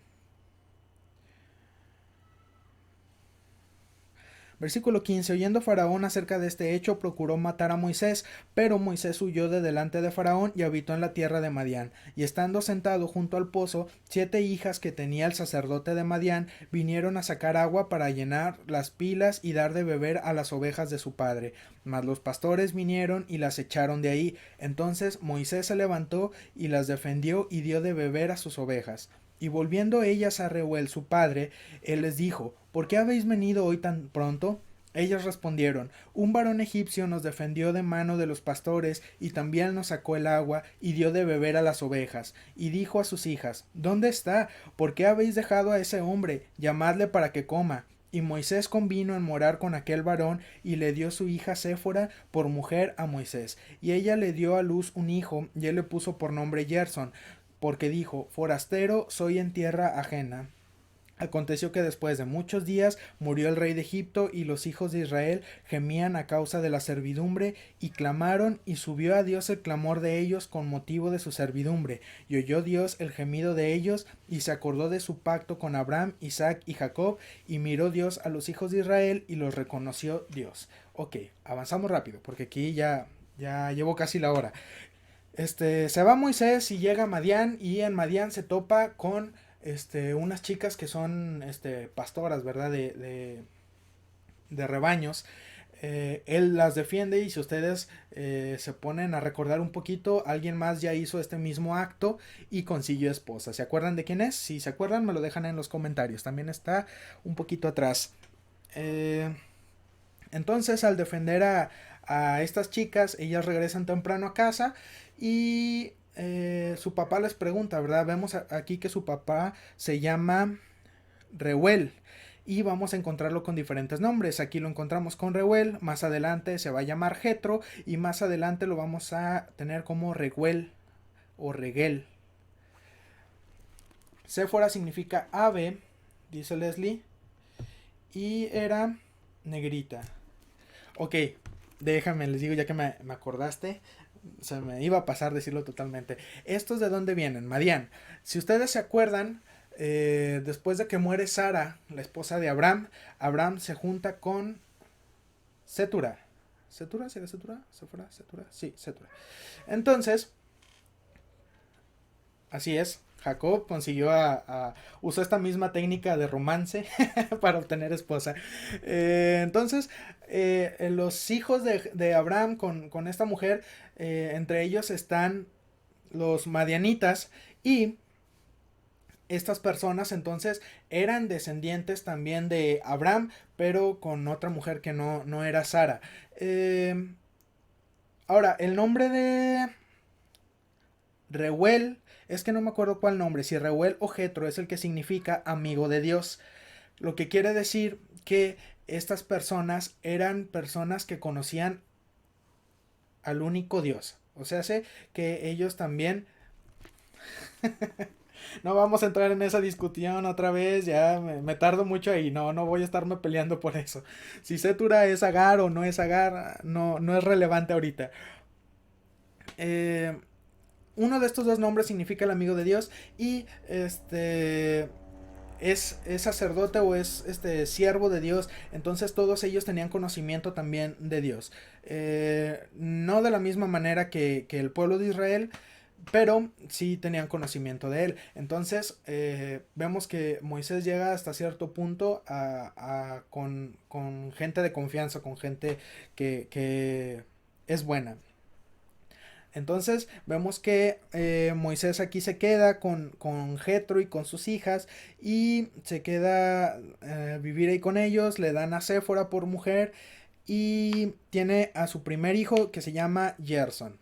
Speaker 1: Versículo 15. Oyendo Faraón acerca de este hecho, procuró matar a Moisés, pero Moisés huyó de delante de Faraón y habitó en la tierra de Madián. Y estando sentado junto al pozo, 7 hijas que tenía el sacerdote de Madián vinieron a sacar agua para llenar las pilas y dar de beber a las ovejas de su padre. Mas los pastores vinieron y las echaron de ahí. Entonces Moisés se levantó y las defendió y dio de beber a sus ovejas. Y volviendo ellas a Reuel su padre, él les dijo: ¿Por qué habéis venido hoy tan pronto? Ellas respondieron: Un varón egipcio nos defendió de mano de los pastores, y también nos sacó el agua, y dio de beber a las ovejas. Y dijo a sus hijas: ¿Dónde está? ¿Por qué habéis dejado a ese hombre? Llamadle para que coma. Y Moisés convino en morar con aquel varón, y le dio su hija Séfora por mujer a Moisés. Y ella le dio a luz un hijo, y él le puso por nombre Gerson, porque dijo: Forastero soy en tierra ajena. Aconteció que después de muchos días murió el rey de Egipto, y los hijos de Israel gemían a causa de la servidumbre, y clamaron, y subió a Dios el clamor de ellos con motivo de su servidumbre, y oyó Dios el gemido de ellos, y se acordó de su pacto con Abraham, Isaac y Jacob, y miró Dios a los hijos de Israel, y los reconoció Dios. Ok, avanzamos rápido, porque aquí ya llevo casi la hora. Se va Moisés y llega a Madián, y en Madián se topa con unas chicas que son pastoras, ¿verdad? De rebaños. Él las defiende, y si ustedes se ponen a recordar un poquito, alguien más ya hizo este mismo acto y consiguió esposa. ¿Se acuerdan de quién es? Si se acuerdan, me lo dejan en los comentarios. También está un poquito atrás. Eh, entonces, al defender a estas chicas, ellas regresan temprano a casa, y su papá les pregunta, ¿verdad? Vemos aquí que su papá se llama Reuel, y vamos a encontrarlo con diferentes nombres. Aquí lo encontramos con Reuel, más adelante se va a llamar Jetro, y más adelante lo vamos a tener como Reguel o Reguel. Séfora significa ave, dice Leslie, y era negrita. Ok, déjame, les digo ya que me acordaste. Se me iba a pasar decirlo totalmente. ¿Estos de dónde vienen? Madián. Si ustedes se acuerdan, después de que muere Sara, la esposa de Abraham, Abraham se junta con Setura. ¿Setura? ¿Será Setura? ¿Sephora? ¿Setura? Sí, Setura. Entonces, así es. Jacob consiguió usó esta misma técnica de romance para obtener esposa. Entonces, los hijos de Abraham con esta mujer, entre ellos están los madianitas, y estas personas entonces eran descendientes también de Abraham, pero con otra mujer que no era Sara. Ahora, el nombre de Reuel, es que no me acuerdo cuál nombre, si Reuel o Jetro, es el que significa amigo de Dios. Lo que quiere decir que estas personas eran personas que conocían al único Dios. O sea, sé que ellos también... No vamos a entrar en esa discusión otra vez, ya me tardo mucho ahí, no voy a estarme peleando por eso. Si Setura es Agar o no es Agar, no es relevante ahorita. Uno de estos dos nombres significa el amigo de Dios, y es sacerdote o es siervo de Dios. Entonces todos ellos tenían conocimiento también de Dios. No de la misma manera que el pueblo de Israel, pero sí tenían conocimiento de él. Entonces vemos que Moisés llega hasta cierto punto con gente de confianza, con gente que es buena. Entonces vemos que Moisés aquí se queda con Jetro y con sus hijas, y se queda vivir ahí con ellos. Le dan a Séfora por mujer, y tiene a su primer hijo que se llama Gerson.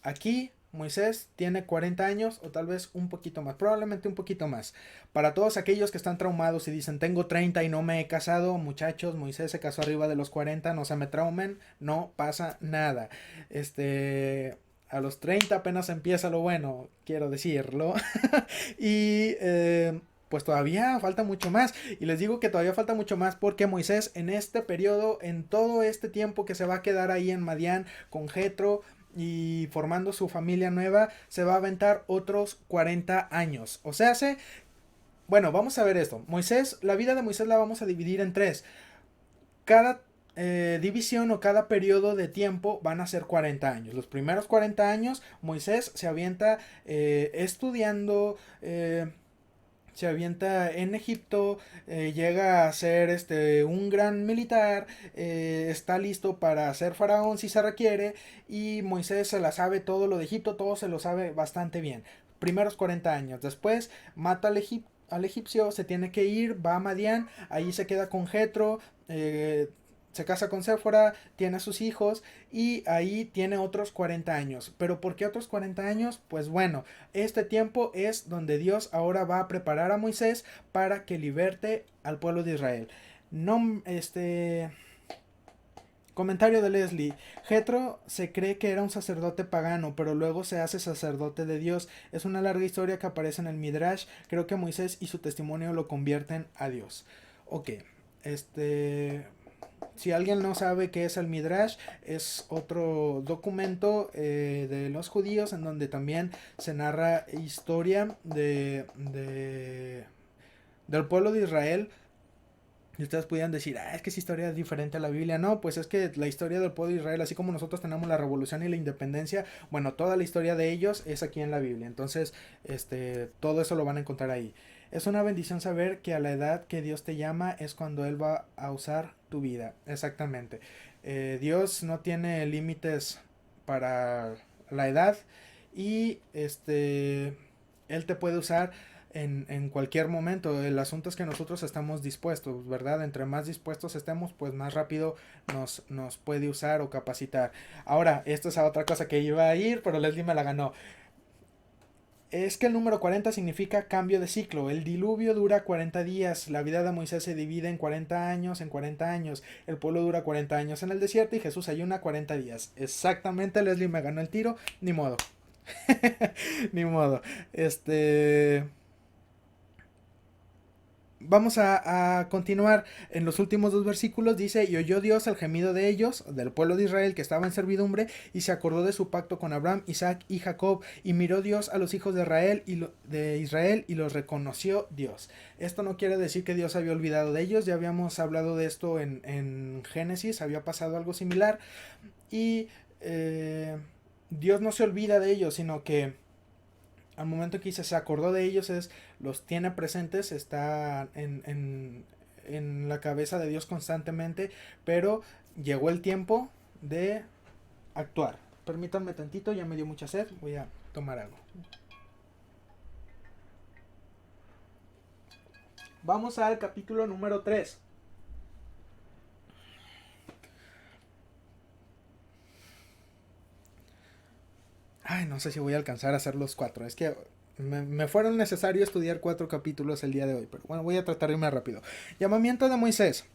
Speaker 1: Aquí Moisés tiene 40 años, o tal vez un poquito más, probablemente un poquito más. Para todos aquellos que están traumados y dicen tengo 30 y no me he casado, muchachos, Moisés se casó arriba de los 40, no se me traumen, no pasa nada. A los 30 apenas empieza lo bueno, quiero decirlo. Y pues todavía falta mucho más. Y les digo que todavía falta mucho más porque Moisés en este periodo, en todo este tiempo que se va a quedar ahí en Madián con Jetro y formando su familia nueva, se va a aventar otros 40 años. O sea, bueno, vamos a ver esto. La vida de Moisés la vamos a dividir en tres. Cada división o cada periodo de tiempo van a ser 40 años. Los primeros 40 años Moisés se avienta estudiando, se avienta en Egipto, llega a ser un gran militar, está listo para ser faraón si se requiere, y Moisés se la sabe todo lo de Egipto, todo se lo sabe bastante bien. Primeros 40 años, después mata al egipcio, se tiene que ir, va a Madián, ahí se queda con Jetro, se casa con Séfora, tiene a sus hijos, y ahí tiene otros 40 años. ¿Pero por qué otros 40 años? Pues bueno, este tiempo es donde Dios ahora va a preparar a Moisés para que liberte al pueblo de Israel. No, Comentario de Leslie. Jethro se cree que era un sacerdote pagano, pero luego se hace sacerdote de Dios. Es una larga historia que aparece en el Midrash. Creo que Moisés y su testimonio lo convierten a Dios. Ok, si alguien no sabe qué es el Midrash, es otro documento de los judíos en donde también se narra historia del pueblo de Israel. Y ustedes pudieran decir, es que esa historia es diferente a la Biblia. No, pues es que la historia del pueblo de Israel, así como nosotros tenemos la revolución y la independencia, bueno, toda la historia de ellos es aquí en la Biblia. Entonces, todo eso lo van a encontrar ahí. Es una bendición saber que a la edad que Dios te llama es cuando Él va a usar tu vida. Exactamente. Dios no tiene límites para la edad y Él te puede usar en cualquier momento. El asunto es que nosotros estamos dispuestos, ¿verdad? Entre más dispuestos estemos, pues más rápido nos puede usar o capacitar. Ahora, esto es a otra cosa que iba a ir, pero Leslie me la ganó. Es que el número 40 significa cambio de ciclo. El diluvio dura 40 días. La vida de Moisés se divide en 40 años, en 40 años. El pueblo dura 40 años en el desierto y Jesús ayuna 40 días. Exactamente, Leslie me ganó el tiro. Ni modo. Ni modo. Vamos a continuar en los últimos dos versículos. Dice, y oyó Dios el gemido de ellos, del pueblo de Israel que estaba en servidumbre, y se acordó de su pacto con Abraham, Isaac y Jacob, y miró Dios a los hijos de Israel y los reconoció Dios. Esto no quiere decir que Dios había olvidado de ellos. Ya habíamos hablado de esto en Génesis, había pasado algo similar, y Dios no se olvida de ellos, sino que al momento que se acordó de ellos, los tiene presentes, está en la cabeza de Dios constantemente, pero llegó el tiempo de actuar. Permítanme tantito, ya me dio mucha sed, voy a tomar algo. Vamos al capítulo número 3. Ay, no sé si voy a alcanzar a hacer los 4. Es que me fueron necesario estudiar 4 capítulos el día de hoy. Pero bueno, voy a tratar de irme rápido. Llamamiento de Moisés.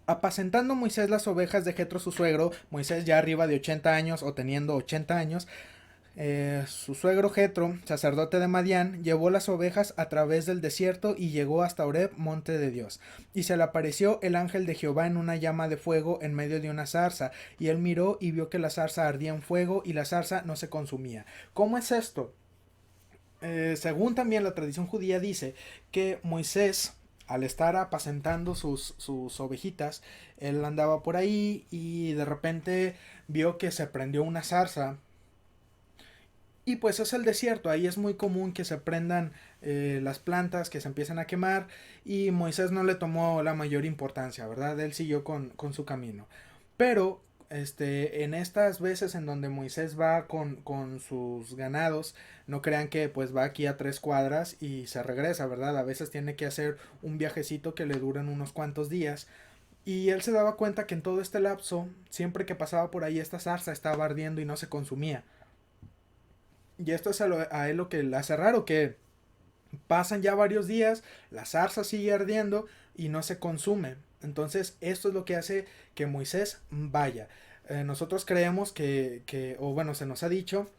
Speaker 1: Apacentando Moisés las ovejas de Jetro su suegro, Moisés ya arriba de 80 años o teniendo 80 años, su suegro Jetro, sacerdote de Madián, llevó las ovejas a través del desierto y llegó hasta Horeb, monte de Dios. Y se le apareció el ángel de Jehová en una llama de fuego en medio de una zarza, y él miró y vio que la zarza ardía en fuego y la zarza no se consumía. ¿Cómo es esto? Según también la tradición judía dice que Moisés, al estar apacentando sus ovejitas, él andaba por ahí y de repente vio que se prendió una zarza. Y pues es el desierto, ahí es muy común que se prendan las plantas, que se empiecen a quemar, y Moisés no le tomó la mayor importancia, ¿verdad? Él siguió con su camino. Pero en estas veces en donde Moisés va con sus ganados, no crean que pues va aquí a 3 cuadras y se regresa, ¿verdad? A veces tiene que hacer un viajecito que le duran unos cuantos días. Y él se daba cuenta que en todo este lapso, siempre que pasaba por ahí, esta zarza estaba ardiendo y no se consumía. Y esto es a él lo que le hace raro, que pasan ya varios días, la zarza sigue ardiendo y no se consume. Entonces esto es lo que hace que Moisés vaya. Nosotros creemos o bueno, se nos ha dicho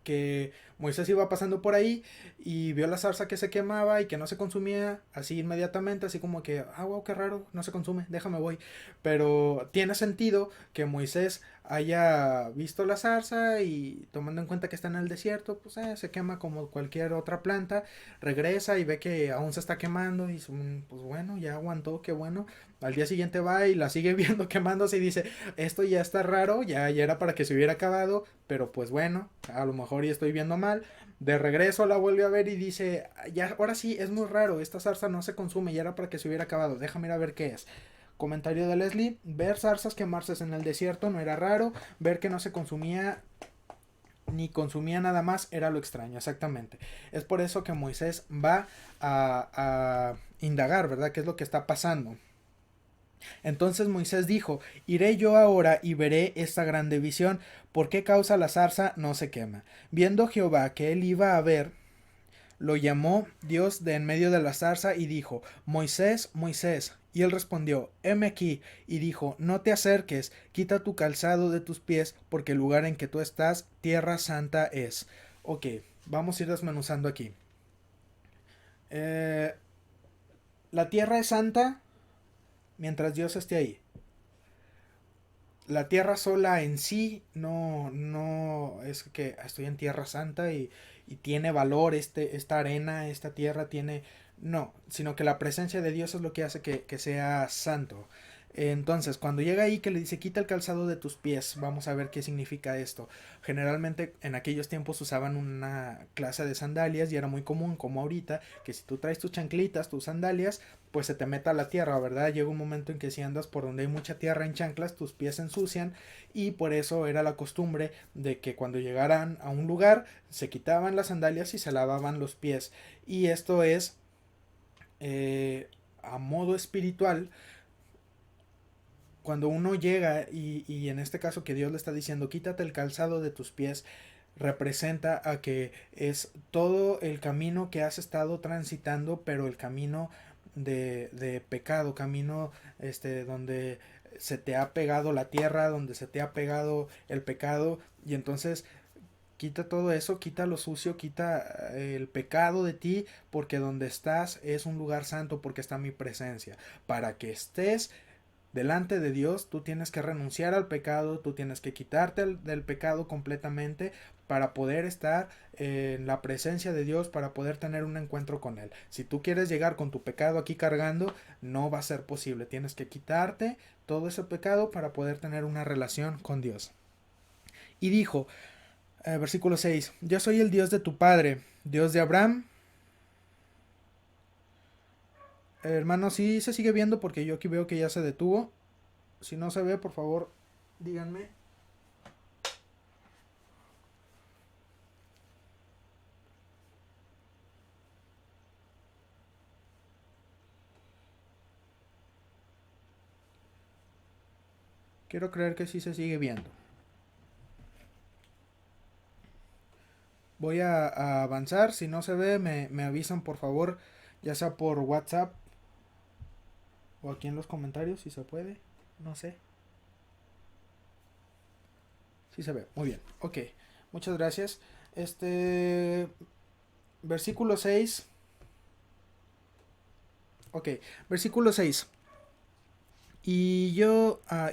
Speaker 1: que Moisés iba pasando por ahí y vio la zarza que se quemaba y que no se consumía así inmediatamente, así como que, wow, qué raro, no se consume, déjame voy. Pero tiene sentido que Moisés haya visto la zarza y tomando en cuenta que está en el desierto, pues se quema como cualquier otra planta, regresa y ve que aún se está quemando y pues bueno, ya aguantó, qué bueno. Al día siguiente va y la sigue viendo quemándose y dice, esto ya está raro, ya era para que se hubiera acabado, pero pues bueno, a lo mejor ya estoy viendo mal. De regreso la vuelve a ver y dice, ya, ahora sí, es muy raro, esta zarza no se consume, ya era para que se hubiera acabado, déjame ir a ver qué es. Comentario de Leslie, ver zarzas quemarse en el desierto no era raro, ver que no se consumía ni consumía nada más era lo extraño, exactamente. Es por eso que Moisés va a indagar, ¿verdad? ¿Qué es lo que está pasando? Entonces Moisés dijo, iré yo ahora y veré esta grande visión, ¿por qué causa la zarza no se quema? Viendo Jehová que él iba a ver lo llamó Dios de en medio de la zarza y dijo: Moisés, Moisés. Y él respondió: heme aquí. Y dijo: no te acerques, quita tu calzado de tus pies, porque el lugar en que tú estás, tierra santa es. Ok, vamos a ir desmenuzando aquí. Eh, la tierra es santa mientras Dios esté ahí. La tierra sola en sí no es que estoy en tierra santa y tiene valor esta arena, esta tierra tiene... No, sino que la presencia de Dios es lo que hace que sea santo. Entonces, cuando llega ahí que le dice: quita el calzado de tus pies, vamos a ver qué significa esto. Generalmente en aquellos tiempos usaban una clase de sandalias y era muy común, como ahorita, que si tú traes tus chanclitas, tus sandalias, pues se te meta la tierra, ¿verdad? Llega un momento en que si andas por donde hay mucha tierra en chanclas, tus pies se ensucian, y por eso era la costumbre de que cuando llegaran a un lugar se quitaban las sandalias y se lavaban los pies. Y esto es a modo espiritual. Cuando uno llega y en este caso que Dios le está diciendo: quítate el calzado de tus pies, representa a que es todo el camino que has estado transitando, pero el camino de pecado, camino donde se te ha pegado la tierra, donde se te ha pegado el pecado. Y entonces quita todo eso, quita lo sucio, quita el pecado de ti, porque donde estás es un lugar santo, porque está mi presencia. Para que estés delante de Dios, tú tienes que renunciar al pecado, tú tienes que quitarte del pecado completamente para poder estar en la presencia de Dios, para poder tener un encuentro con Él. Si tú quieres llegar con tu pecado aquí cargando, no va a ser posible. Tienes que quitarte todo ese pecado para poder tener una relación con Dios. Y dijo, versículo 6, yo soy el Dios de tu padre, Dios de Abraham. Hermano, sí se sigue viendo porque yo aquí veo que ya se detuvo. Si no se ve, por favor, díganme. Quiero creer que sí se sigue viendo. Voy a avanzar. Si no se ve, me avisan por favor, ya sea por WhatsApp o aquí en los comentarios, si se puede. No sé. Sí se ve. Muy bien. Ok. Muchas gracias. Versículo 6. Ok. Versículo 6. Y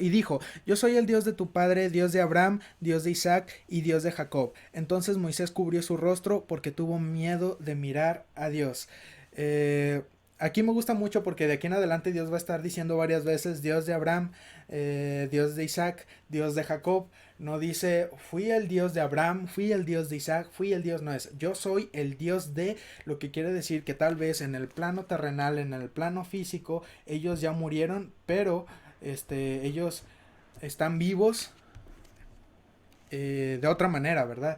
Speaker 1: dijo: yo soy el Dios de tu padre, Dios de Abraham, Dios de Isaac y Dios de Jacob. Entonces Moisés cubrió su rostro porque tuvo miedo de mirar a Dios. Aquí me gusta mucho porque de aquí en adelante Dios va a estar diciendo varias veces: Dios de Abraham, Dios de Isaac, Dios de Jacob. No dice: fui el Dios de Abraham, fui el Dios de Isaac, fui el Dios. No es: yo soy el Dios de... Lo que quiere decir que tal vez en el plano terrenal, en el plano físico, ellos ya murieron, pero ellos están vivos de otra manera, ¿verdad?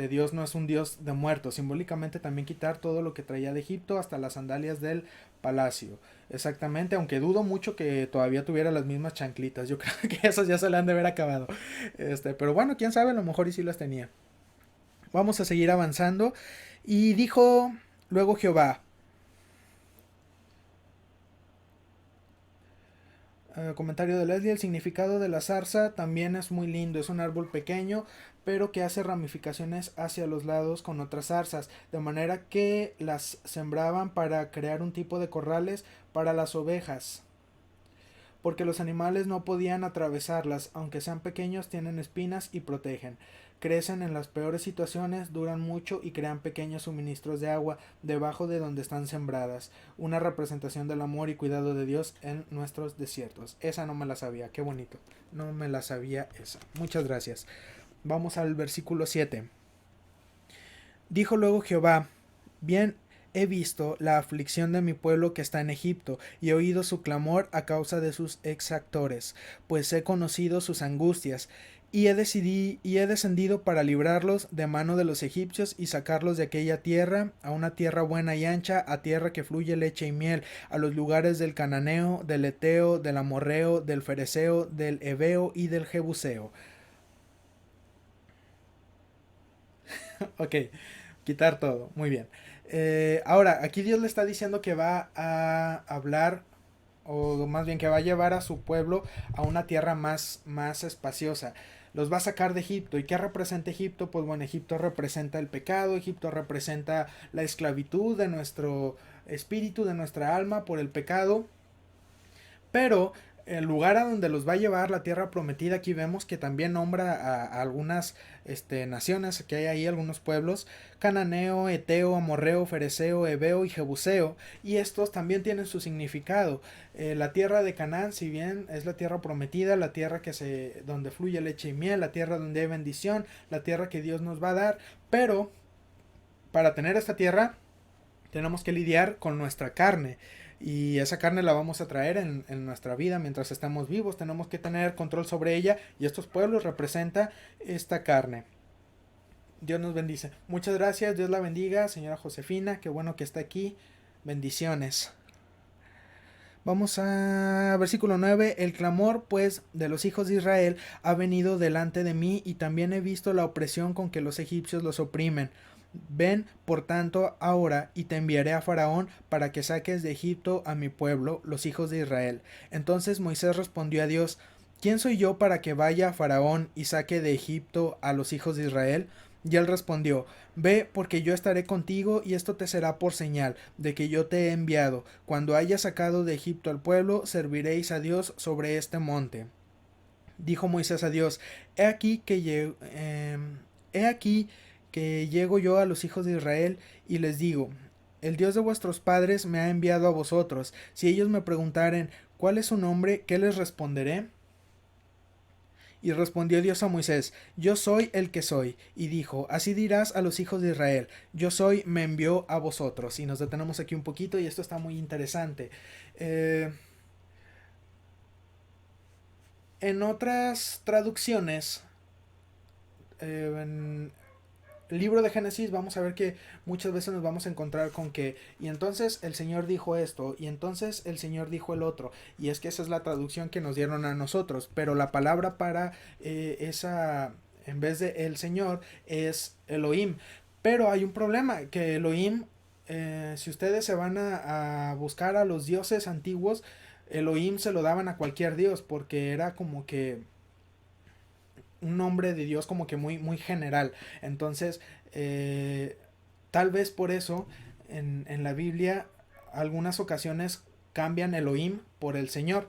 Speaker 1: Dios no es un Dios de muertos. Simbólicamente también quitar todo lo que traía de Egipto, hasta las sandalias del palacio. Exactamente, aunque dudo mucho que todavía tuviera las mismas chanclitas. Yo creo que esas ya se le han de haber acabado. Pero bueno, quién sabe, a lo mejor y sí las tenía. Vamos a seguir avanzando. Y dijo luego Jehová, comentario de Leslie: el significado de la zarza también es muy lindo. Es un árbol pequeño, pero que hace ramificaciones hacia los lados con otras zarzas, de manera que las sembraban para crear un tipo de corrales para las ovejas, porque los animales no podían atravesarlas. Aunque sean pequeños, tienen espinas y protegen. Crecen en las peores situaciones, duran mucho y crean pequeños suministros de agua debajo de donde están sembradas. Una representación del amor y cuidado de Dios en nuestros desiertos. Esa no me la sabía, qué bonito. No me la sabía esa. Muchas gracias. Vamos al versículo 7. Dijo luego Jehová: bien he visto la aflicción de mi pueblo que está en Egipto, y he oído su clamor a causa de sus exactores, pues he conocido sus angustias, y he descendido para librarlos de mano de los egipcios y sacarlos de aquella tierra, a una tierra buena y ancha, a tierra que fluye leche y miel, a los lugares del cananeo, del eteo, del amorreo, del fereceo, del heveo y del jebuseo. Ok, quitar todo, muy bien. Ahora, aquí Dios le está diciendo que va a hablar, o más bien que va a llevar a su pueblo a una tierra más espaciosa. Los va a sacar de Egipto. ¿Y qué representa Egipto? Pues bueno, Egipto representa el pecado, Egipto representa la esclavitud de nuestro espíritu, de nuestra alma por el pecado. Pero el lugar a donde los va a llevar, la tierra prometida, aquí vemos que también nombra a algunas naciones que hay ahí, algunos pueblos: cananeo, eteo, amorreo, fereceo, heveo y jebuseo, y estos también tienen su significado. La tierra de Canaán, si bien es la tierra prometida, la tierra donde fluye leche y miel, la tierra donde hay bendición, la tierra que Dios nos va a dar, pero para tener esta tierra tenemos que lidiar con nuestra carne. Y esa carne la vamos a traer en nuestra vida mientras estamos vivos. Tenemos que tener control sobre ella. Y estos pueblos representan esta carne. Dios nos bendice. Muchas gracias. Dios la bendiga, señora Josefina. Qué bueno que está aquí. Bendiciones. Vamos a versículo 9. El clamor pues de los hijos de Israel ha venido delante de mí, y también he visto la opresión con que los egipcios los oprimen. Ven, por tanto, ahora, y te enviaré a Faraón para que saques de Egipto a mi pueblo, los hijos de Israel. Entonces Moisés respondió a Dios: ¿Quién soy yo para que vaya a Faraón y saque de Egipto a los hijos de Israel? Y él respondió: Ve, porque yo estaré contigo, y esto te será por señal de que yo te he enviado. Cuando hayas sacado de Egipto al pueblo, serviréis a Dios sobre este monte. Dijo Moisés a Dios: He aquí que llego yo a los hijos de Israel y les digo: el Dios de vuestros padres me ha enviado a vosotros. Si ellos me preguntaren: ¿cuál es su nombre?, ¿qué les responderé? Y respondió Dios a Moisés: Yo soy el que soy. Y dijo: Así dirás a los hijos de Israel: Yo soy, me envió a vosotros. Y nos detenemos aquí un poquito, y esto está muy interesante. En otras traducciones, en el libro de Génesis, vamos a ver que muchas veces nos vamos a encontrar con que, y entonces el Señor dijo esto, y entonces el Señor dijo el otro. Y es que esa es la traducción que nos dieron a nosotros, pero la palabra para esa, en vez de el Señor, es Elohim. Pero hay un problema, que Elohim, si ustedes se van a buscar a los dioses antiguos, Elohim se lo daban a cualquier dios, porque era como que un nombre de Dios como que muy general. Entonces, tal vez por eso en la Biblia algunas ocasiones cambian Elohim por el Señor.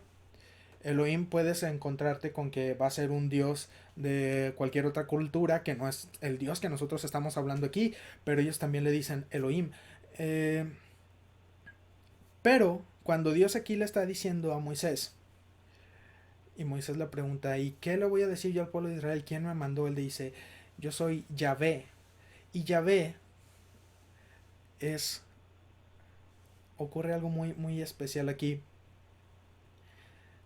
Speaker 1: Elohim puedes encontrarte con que va a ser un dios de cualquier otra cultura que no es el dios que nosotros estamos hablando aquí, pero ellos también le dicen Elohim. Pero cuando Dios aquí le está diciendo a Moisés, y Moisés le pregunta: ¿y qué le voy a decir yo al pueblo de Israel? ¿Quién me mandó? Él dice: yo soy Yahvé. Y Yahvé es... ocurre algo muy especial aquí.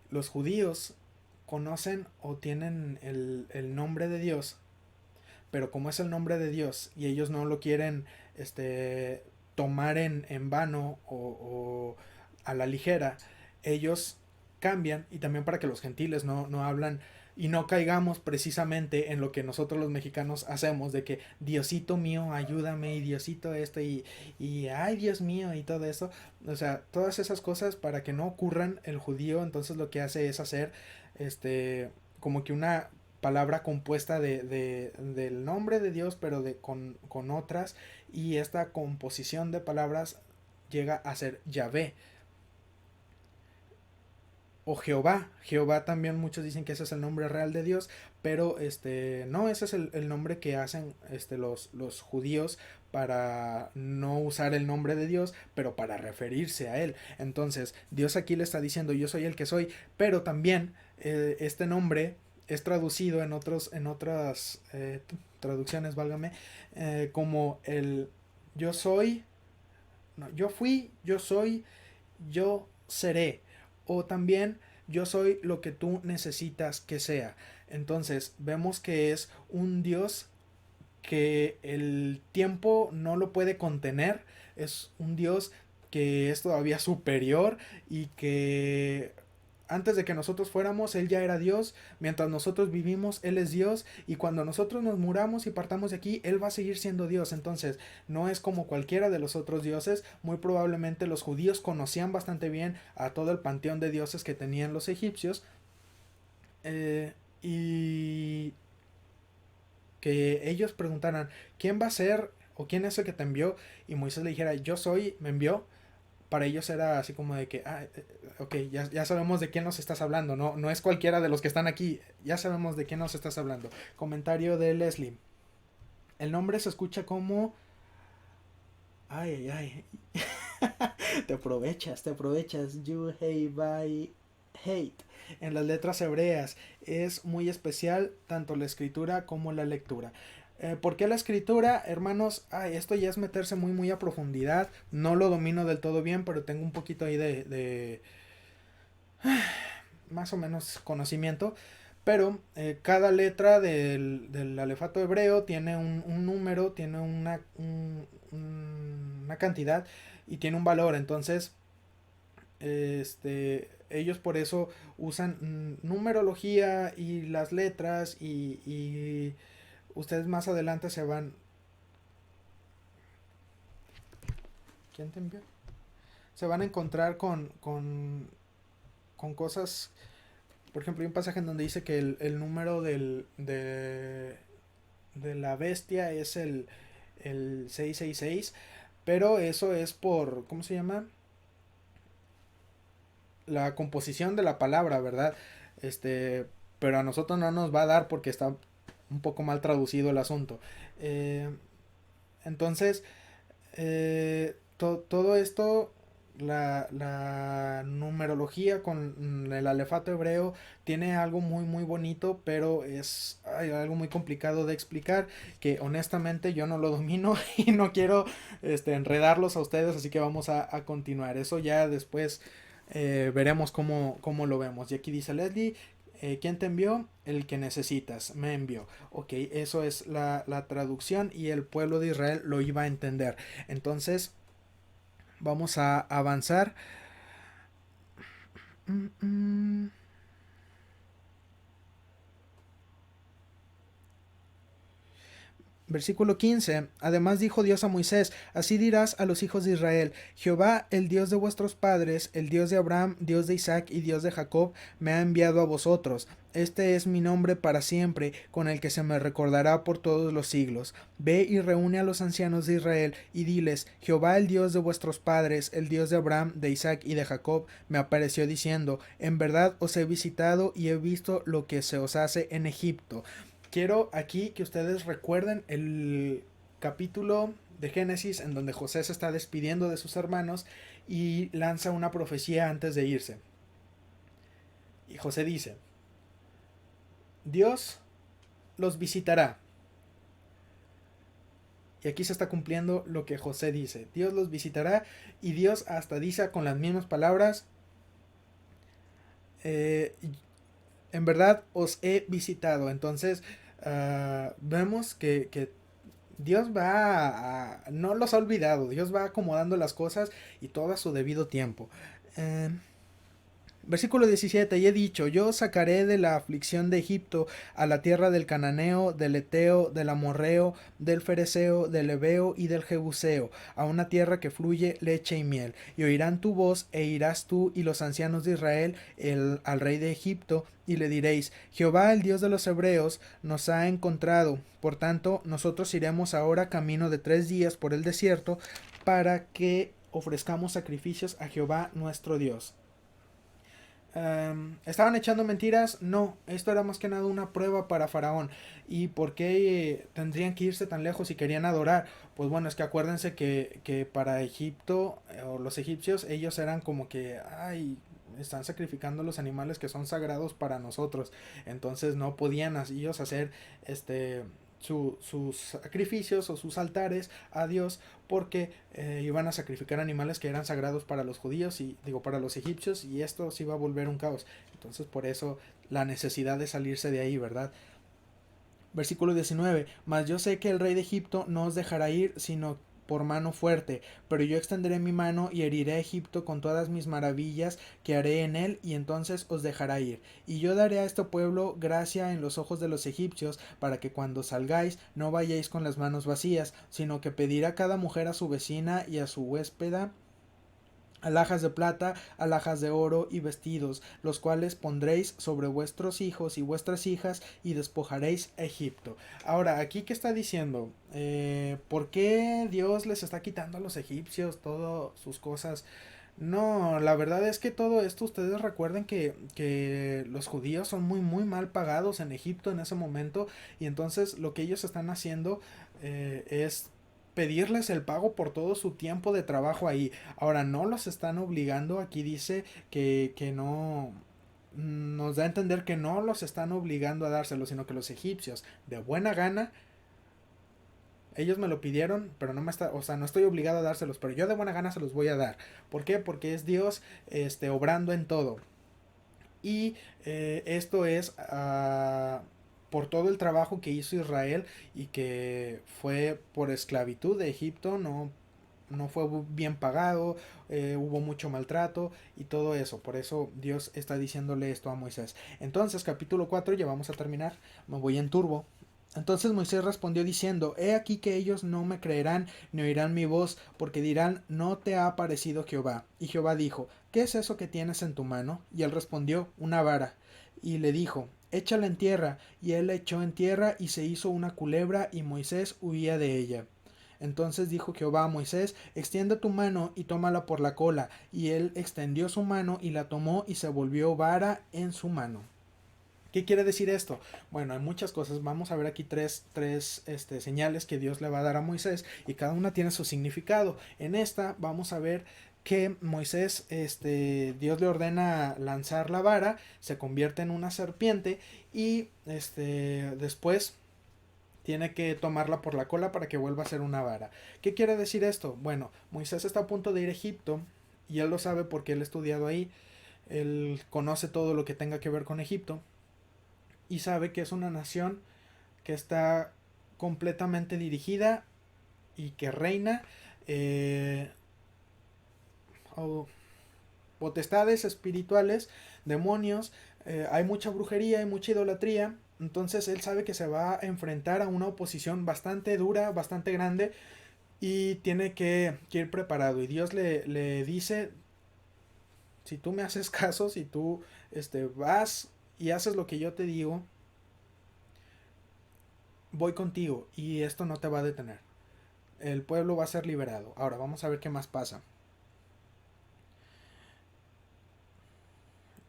Speaker 1: Los judíos conocen o tienen el nombre de Dios, pero como es el nombre de Dios y ellos no lo quieren tomar en vano o a la ligera, ellos cambian, y también para que los gentiles no hablan y no caigamos precisamente en lo que nosotros los mexicanos hacemos, de que Diosito mío, ayúdame, y Diosito y ay Dios mío, y todo eso. O sea, todas esas cosas, para que no ocurran, el judío entonces lo que hace es hacer como que una palabra compuesta del nombre de Dios, pero con otras, y esta composición de palabras llega a ser Yahvé o Jehová. Jehová también muchos dicen que ese es el nombre real de Dios, pero no, ese es el nombre que hacen los judíos para no usar el nombre de Dios, pero para referirse a él. Entonces Dios aquí le está diciendo: yo soy el que soy, pero también este nombre es traducido en otras traducciones, válgame, como el yo soy, no, yo fui, yo soy, yo seré, o también yo soy lo que tú necesitas que sea. Entonces vemos que es un Dios que el tiempo no lo puede contener, es un Dios que es todavía superior y que antes de que nosotros fuéramos, Él ya era Dios. Mientras nosotros vivimos, Él es Dios. Y cuando nosotros nos muramos y partamos de aquí, Él va a seguir siendo Dios. Entonces, no es como cualquiera de los otros dioses. Muy probablemente los judíos conocían bastante bien a todo el panteón de dioses que tenían los egipcios. Y que ellos preguntaran, ¿quién va a ser o quién es el que te envió? Y Moisés le dijera, yo soy, me envió. Para ellos era así como de que, ok, ya sabemos de quién nos estás hablando, no es cualquiera de los que están aquí, ya sabemos de quién nos estás hablando. Comentario de Leslie. El nombre se escucha como... Ay, ay, te aprovechas. You hate by hate. En las letras hebreas es muy especial tanto la escritura como la lectura. ¿Por qué la escritura, hermanos? Esto ya es meterse muy a profundidad. No lo domino del todo bien, pero tengo un poquito ahí de más o menos conocimiento. Pero cada letra del alefato hebreo tiene un número, tiene una cantidad y tiene un valor. Entonces, ellos por eso usan numerología y las letras y ustedes más adelante se van... ¿Quién te envió? Se van a encontrar con cosas. Por ejemplo, hay un pasaje en donde dice que el número de la bestia es el 666. Pero eso es por, ¿cómo se llama? La composición de la palabra, ¿verdad? Pero a nosotros no nos va a dar porque está un poco mal traducido el asunto. Eh, entonces, todo esto, la numerología con el alefato hebreo tiene algo muy bonito, pero es algo muy complicado de explicar que honestamente yo no lo domino y no quiero enredarlos a ustedes, así que vamos a continuar. Eso ya después veremos cómo lo vemos. Y aquí dice Leslie, ¿quién te envió? El que necesitas, me envió. Ok, eso es la traducción y el pueblo de Israel lo iba a entender. Entonces, vamos a avanzar. Mm, mm. Versículo 15. Además dijo Dios a Moisés, así dirás a los hijos de Israel, Jehová, el Dios de vuestros padres, el Dios de Abraham, Dios de Isaac y Dios de Jacob, me ha enviado a vosotros. Este es mi nombre para siempre, con el que se me recordará por todos los siglos. Ve y reúne a los ancianos de Israel, y diles, Jehová, el Dios de vuestros padres, el Dios de Abraham, de Isaac y de Jacob, me apareció diciendo, en verdad os he visitado y he visto lo que se os hace en Egipto. Quiero aquí que ustedes recuerden el capítulo de Génesis en donde José se está despidiendo de sus hermanos y lanza una profecía antes de irse. Y José dice, Dios los visitará. Y aquí se está cumpliendo lo que José dice. Dios los visitará y Dios hasta dice con las mismas palabras, en verdad os he visitado. Entonces vemos que Dios no los ha olvidado, Dios va acomodando las cosas y todo a su debido tiempo. Versículo 17, y he dicho, yo sacaré de la aflicción de Egipto a la tierra del Cananeo, del Eteo, del Amorreo, del Fereceo, del Ebeo y del Jebuseo, a una tierra que fluye leche y miel. Y oirán tu voz, e irás tú y los ancianos de Israel al rey de Egipto, y le diréis, Jehová, el Dios de los Hebreos, nos ha encontrado. Por tanto, nosotros iremos ahora camino de 3 días por el desierto, para que ofrezcamos sacrificios a Jehová nuestro Dios. ¿Estaban echando mentiras? No, esto era más que nada una prueba para Faraón. ¿Y por qué tendrían que irse tan lejos si querían adorar? Pues bueno, es que acuérdense que para Egipto o los egipcios ellos eran como que, están sacrificando los animales que son sagrados para nosotros. Entonces no podían ellos hacer sus sacrificios o sus altares a Dios porque iban a sacrificar animales que eran sagrados para los judíos y digo para los egipcios y esto se iba a volver un caos. Entonces por eso la necesidad de salirse de ahí, ¿verdad? Versículo 19. Mas yo sé que el rey de Egipto no os dejará ir, sino por mano fuerte, pero yo extenderé mi mano y heriré a Egipto con todas mis maravillas que haré en él, y entonces os dejará ir. Y yo daré a este pueblo gracia en los ojos de los egipcios, para que cuando salgáis no vayáis con las manos vacías, sino que pedirá cada mujer a su vecina y a su huéspeda alhajas de plata, alhajas de oro y vestidos, los cuales pondréis sobre vuestros hijos y vuestras hijas y despojaréis a Egipto. Ahora, aquí qué está diciendo, ¿por qué Dios les está quitando a los egipcios todas sus cosas? No, la verdad es que todo esto, ustedes recuerden que los judíos son muy mal pagados en Egipto en ese momento, y entonces lo que ellos están haciendo es pedirles el pago por todo su tiempo de trabajo ahí. Ahora no los están obligando, aquí dice que no, nos da a entender que no los están obligando a dárselo, sino que los egipcios de buena gana, ellos me lo pidieron, pero no me está, o sea, no estoy obligado a dárselos, pero yo de buena gana se los voy a dar. ¿Por qué? Porque es Dios obrando en todo. Y esto es por todo el trabajo que hizo Israel, y que fue por esclavitud de Egipto, no fue bien pagado, hubo mucho maltrato y todo eso. Por eso Dios está diciéndole esto a Moisés. Entonces, capítulo 4, ya vamos a terminar, me voy en turbo. Entonces Moisés respondió diciendo, he aquí que ellos no me creerán ni oirán mi voz, porque dirán, no te ha aparecido Jehová. Y Jehová dijo, ¿qué es eso que tienes en tu mano? Y él respondió, una vara. Y le dijo, échala en tierra. Y él la echó en tierra y se hizo una culebra, y Moisés huía de ella. Entonces dijo Jehová a Moisés, extiende tu mano y tómala por la cola. Y él extendió su mano y la tomó, y se volvió vara en su mano. ¿Qué quiere decir esto? Bueno, hay muchas cosas. Vamos a ver aquí tres señales que Dios le va a dar a Moisés, y cada una tiene su significado. En esta vamos a ver que Moisés, Dios le ordena lanzar la vara, se convierte en una serpiente, y después tiene que tomarla por la cola para que vuelva a ser una vara. ¿Qué quiere decir esto? Bueno, Moisés está a punto de ir a Egipto, y él lo sabe porque él ha estudiado ahí, él conoce todo lo que tenga que ver con Egipto, y sabe que es una nación que está completamente dirigida y que reina o potestades espirituales, demonios, hay mucha brujería, hay mucha idolatría. Entonces él sabe que se va a enfrentar a una oposición bastante dura, bastante grande, y tiene que ir preparado. Y Dios le dice, si tú me haces caso, si tú vas y haces lo que yo te digo, voy contigo y esto no te va a detener. El pueblo va a ser liberado. Ahora vamos a ver qué más pasa.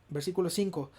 Speaker 1: Versículo 5.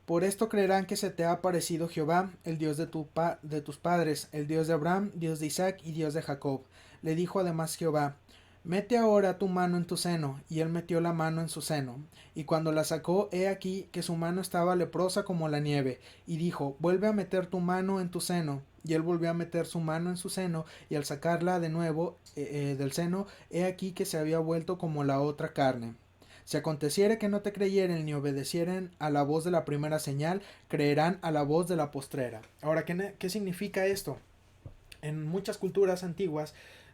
Speaker 1: Por esto creerán que se te ha aparecido Jehová, el Dios de tus padres, el Dios de Abraham, Dios de Isaac y Dios de Jacob. Le dijo además Jehová, mete ahora tu mano en tu seno. Y él metió la mano en su seno. Y cuando la sacó, he aquí que su mano estaba leprosa como la nieve. Y dijo, vuelve a meter tu mano en tu seno. Y él volvió a meter su mano en su seno, y al sacarla de nuevo del seno, he aquí que se había vuelto como la otra carne. Si aconteciere que no te creyeren ni obedecieren a la voz de la primera señal, creerán a la voz de la postrera. Ahora, ¿qué significa esto? En muchas culturas antiguas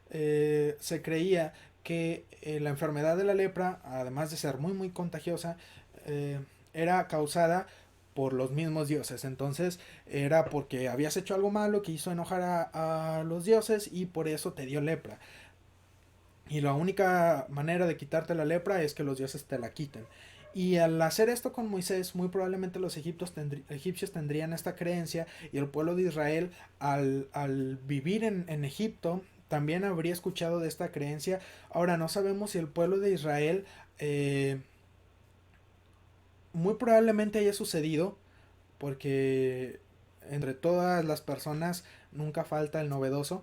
Speaker 1: se creía que la enfermedad de la lepra, además de ser muy contagiosa, era causada por los mismos dioses. Entonces era porque habías hecho algo malo que hizo enojar a los dioses, y por eso te dio lepra. Y la única manera de quitarte la lepra es que los dioses te la quiten. Y al hacer esto con Moisés, muy probablemente los egipcios tendrían esta creencia, y el pueblo de Israel, al vivir en Egipto, también habría escuchado de esta creencia. Ahora, no sabemos si el pueblo de Israel muy probablemente haya sucedido, porque entre todas las personas nunca falta el novedoso,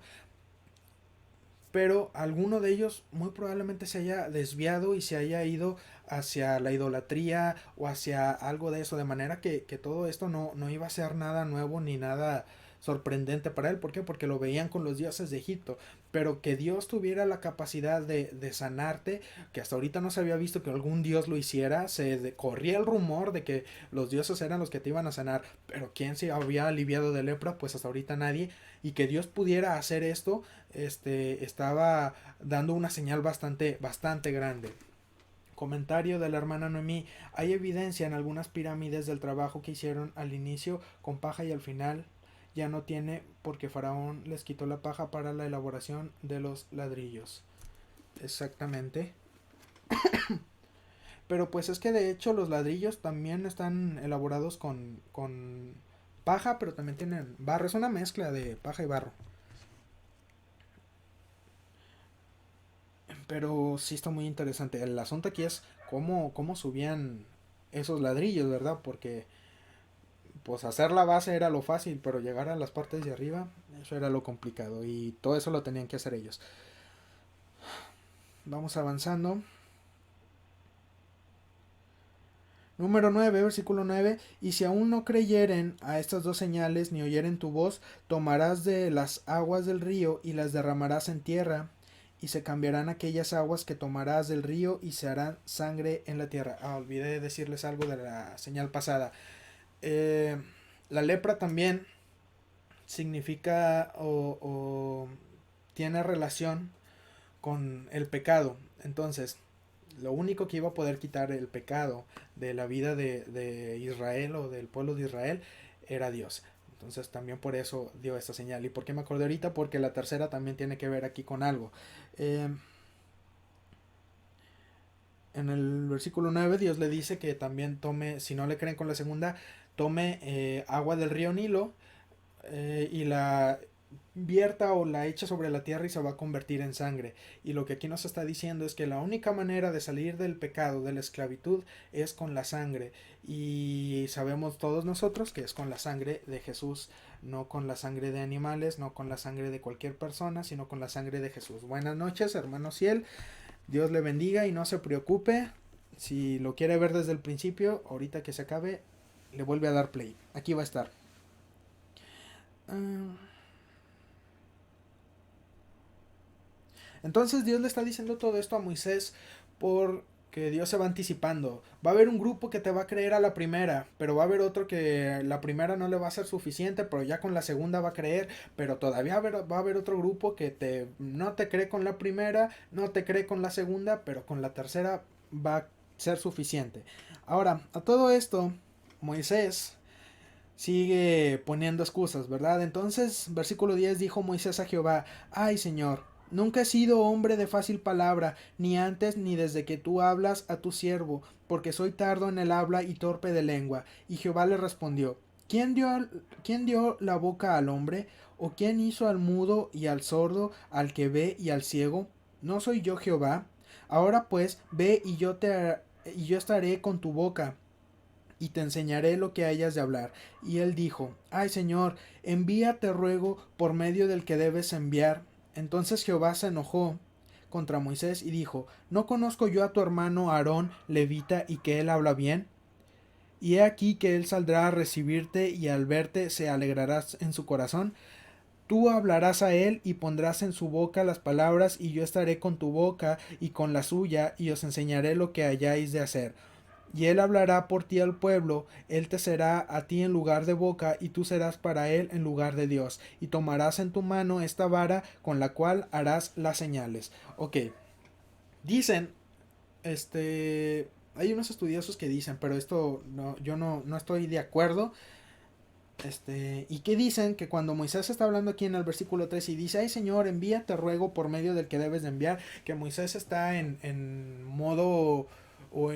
Speaker 1: pero alguno de ellos muy probablemente se haya desviado y se haya ido hacia la idolatría o hacia algo de eso, de manera que todo esto no iba a ser nada nuevo ni nada sorprendente para él. ¿Por qué? Porque lo veían con los dioses de Egipto. Pero que Dios tuviera la capacidad de sanarte, que hasta ahorita no se había visto que algún dios lo hiciera. Corría el rumor de que los dioses eran los que te iban a sanar, pero ¿quién se había aliviado de lepra? Pues hasta ahorita nadie. Y que Dios pudiera hacer esto, estaba dando una señal bastante grande. Comentario de la hermana Noemí: hay evidencia en algunas pirámides del trabajo que hicieron al inicio con paja y al final ya no tiene, porque Faraón les quitó la paja para la elaboración de los ladrillos. Exactamente. Pero pues es que de hecho los ladrillos también están elaborados con paja, pero también tienen barro. Es una mezcla de paja y barro. Pero sí está muy interesante. El asunto aquí es cómo subían esos ladrillos, ¿verdad? Porque pues hacer la base era lo fácil, pero llegar a las partes de arriba, eso era lo complicado. Y todo eso lo tenían que hacer ellos. Vamos avanzando. Número 9, versículo 9. Y si aún no creyeren a estas dos señales, ni oyeren tu voz, tomarás de las aguas del río y las derramarás en tierra, y se cambiarán aquellas aguas que tomarás del río y se harán sangre en la tierra. Olvidé decirles algo de la señal pasada. Eh, la lepra también significa o tiene relación con el pecado. Entonces, lo único que iba a poder quitar el pecado de la vida de Israel o del pueblo de Israel era Dios. Entonces también por eso dio esta señal. ¿Y por qué me acordé ahorita? Porque la tercera también tiene que ver aquí con algo. Eh, en el versículo 9 Dios le dice que también tome, si no le creen con la segunda, tome agua del río Nilo y la vierta o la echa sobre la tierra y se va a convertir en sangre. Y lo que aquí nos está diciendo es que la única manera de salir del pecado, de la esclavitud, es con la sangre. Y sabemos todos nosotros que es con la sangre de Jesús, no con la sangre de animales, no con la sangre de cualquier persona, sino con la sangre de Jesús. Buenas noches, hermano Ciel. Dios le bendiga y no se preocupe. Si lo quiere ver desde el principio, ahorita que se acabe, le vuelve a dar play. Aquí va a estar. Entonces Dios le está diciendo todo esto a Moisés porque Dios se va anticipando. Va a haber un grupo que te va a creer a la primera, pero va a haber otro que la primera no le va a ser suficiente, pero ya con la segunda va a creer, pero todavía va a haber otro grupo que no te cree con la primera, no te cree con la segunda, pero con la tercera va a ser suficiente. Ahora, a todo esto, Moisés sigue poniendo excusas, ¿verdad? Entonces, versículo 10 dijo Moisés a Jehová: ay, Señor, nunca he sido hombre de fácil palabra, ni antes ni desde que tú hablas a tu siervo, porque soy tardo en el habla y torpe de lengua. Y Jehová le respondió: ¿quién dio la boca al hombre? ¿O quién hizo al mudo y al sordo, al que ve y al ciego? ¿No soy yo Jehová? Ahora pues, ve y yo estaré con tu boca y te enseñaré lo que hayas de hablar. Y él dijo: ay, Señor, envía, te ruego, por medio del que debes enviar. Entonces Jehová se enojó contra Moisés y dijo: ¿no conozco yo a tu hermano Aarón, levita, y que él habla bien? Y he aquí que él saldrá a recibirte, y al verte se alegrará en su corazón. Tú hablarás a él y pondrás en su boca las palabras, y yo estaré con tu boca y con la suya, y os enseñaré lo que hayáis de hacer. Y él hablará por ti al pueblo, él te será a ti en lugar de boca, y tú serás para él en lugar de Dios. Y tomarás en tu mano esta vara con la cual harás las señales. Ok, dicen, hay unos estudiosos que dicen, pero esto no, yo no estoy de acuerdo. Y que dicen que cuando Moisés está hablando aquí en el versículo 3 y dice: ay, Señor, envía, te ruego, por medio del que debes de enviar, que Moisés está en modo o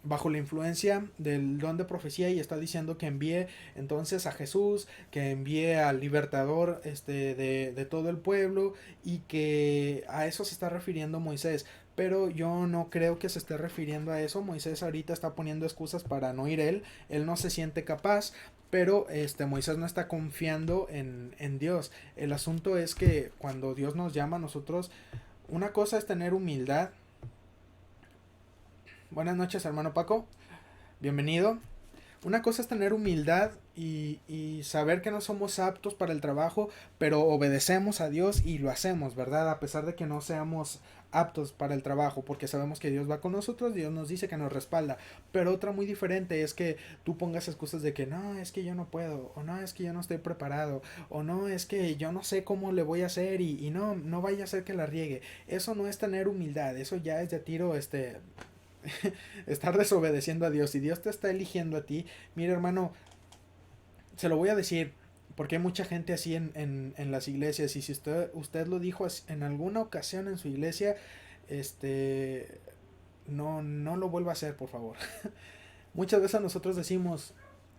Speaker 1: bajo la influencia del don de profecía y está diciendo que envíe entonces a Jesús, que envíe al libertador de todo el pueblo, y que a eso se está refiriendo Moisés. Pero yo no creo que se esté refiriendo a eso. Moisés ahorita está poniendo excusas para no ir él no se siente capaz, pero Moisés no está confiando en Dios. El asunto es que cuando Dios nos llama a nosotros, una cosa es tener humildad. Buenas noches, hermano Paco, bienvenido. Una cosa es tener humildad y saber que no somos aptos para el trabajo, pero obedecemos a Dios y lo hacemos, ¿verdad? A pesar de que no seamos aptos para el trabajo, porque sabemos que Dios va con nosotros, Dios nos dice que nos respalda. Pero otra muy diferente es que tú pongas excusas de que no, es que yo no puedo, o no, es que yo no estoy preparado, o no, es que yo no sé cómo le voy a hacer y no, no vaya a ser que la riegue. Eso no es tener humildad, eso ya es de tiro, estar desobedeciendo a Dios. Si Dios te está eligiendo a ti, mire hermano, se lo voy a decir, porque hay mucha gente así en las iglesias, y si usted lo dijo en alguna ocasión en su iglesia, no, no lo vuelva a hacer, por favor. Muchas veces nosotros decimos,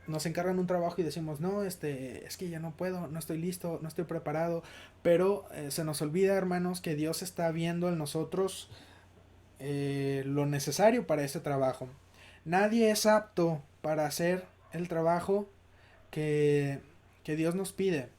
Speaker 1: nos encargan un trabajo y decimos, no, es que ya no puedo, no estoy listo, no estoy preparado, pero se nos olvida, hermanos, que Dios está viendo en nosotros lo necesario para ese trabajo. Nadie es apto para hacer el trabajo que, que Dios nos pide.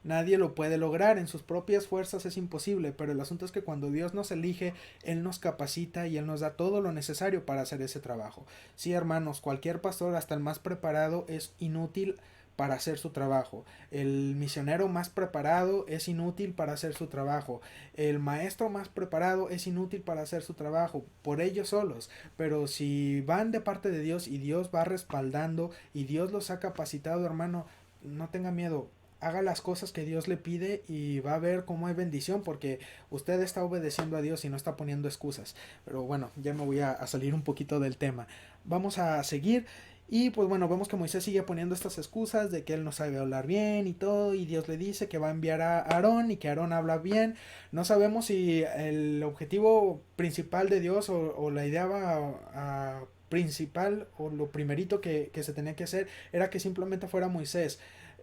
Speaker 1: Nadie lo puede lograr, en sus propias fuerzas es imposible, pero el asunto es que cuando Dios nos elige, Él nos capacita y Él nos da todo lo necesario para hacer ese trabajo. Sí, hermanos, cualquier pastor, hasta el más preparado, es inútil para hacer su trabajo. El misionero más preparado es inútil para hacer su trabajo. El maestro más preparado es inútil para hacer su trabajo, por ellos solos. Pero si van de parte de Dios y Dios va respaldando y Dios los ha capacitado, hermano, no tenga miedo, haga las cosas que Dios le pide y va a ver cómo hay bendición, porque usted está obedeciendo a Dios y no está poniendo excusas. Pero bueno, ya me voy a salir un poquito del tema. Vamos a seguir. Y pues bueno, vemos que Moisés sigue poniendo estas excusas de que él no sabe hablar bien y todo, y Dios le dice que va a enviar a Aarón y que Aarón habla bien. No sabemos si el objetivo principal de Dios o la idea principal o lo primerito que se tenía que hacer era que simplemente fuera Moisés.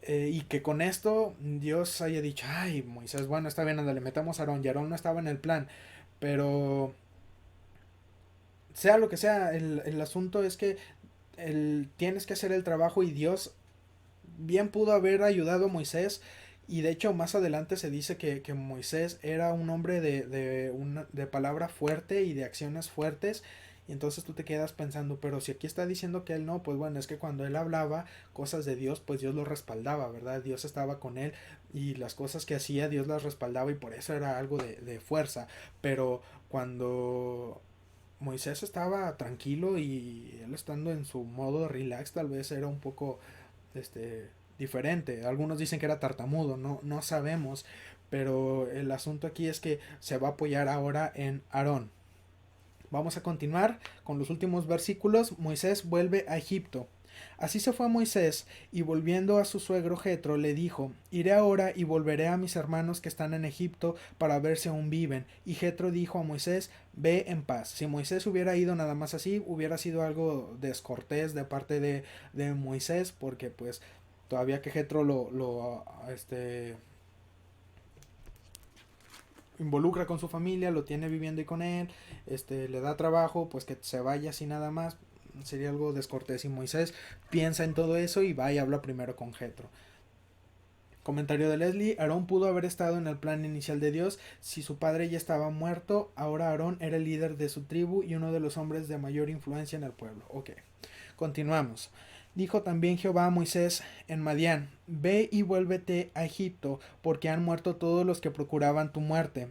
Speaker 1: Y que con esto Dios haya dicho, ay, Moisés, bueno, está bien, le metamos a Aarón, y Aarón no estaba en el plan. Pero sea lo que sea, el asunto es que tienes que hacer el trabajo, y Dios bien pudo haber ayudado a Moisés. Y de hecho más adelante se dice que Moisés era un hombre de palabra fuerte y de acciones fuertes. Y entonces tú te quedas pensando, pero si aquí está diciendo que él no, pues bueno, es que cuando él hablaba cosas de Dios, pues Dios lo respaldaba, ¿verdad? Dios estaba con él y las cosas que hacía Dios las respaldaba, y por eso era algo de fuerza. Pero cuando Moisés estaba tranquilo y él estando en su modo relax, tal vez era un poco diferente. Algunos dicen que era tartamudo, no, no sabemos, pero el asunto aquí es que se va a apoyar ahora en Aarón. Vamos a continuar con los últimos versículos. Moisés vuelve a Egipto. Así se fue Moisés, y volviendo a su suegro Jetro le dijo, iré ahora y volveré a mis hermanos que están en Egipto para ver si aún viven. Y Jetro dijo a Moisés, ve en paz. Si Moisés hubiera ido nada más así, hubiera sido algo descortés de parte de Moisés, porque pues todavía que Jetro lo involucra con su familia, lo tiene viviendo y con él, le da trabajo, pues que se vaya así nada más, sería algo descortés. Y Moisés piensa en todo eso y va y habla primero con Jetro. Comentario de Leslie, Aarón pudo haber estado en el plan inicial de Dios si su padre ya estaba muerto. Ahora Aarón era el líder de su tribu y uno de los hombres de mayor influencia en el pueblo. Ok, continuamos. Dijo también Jehová a Moisés en Madián, ve y vuélvete a Egipto, porque han muerto todos los que procuraban tu muerte.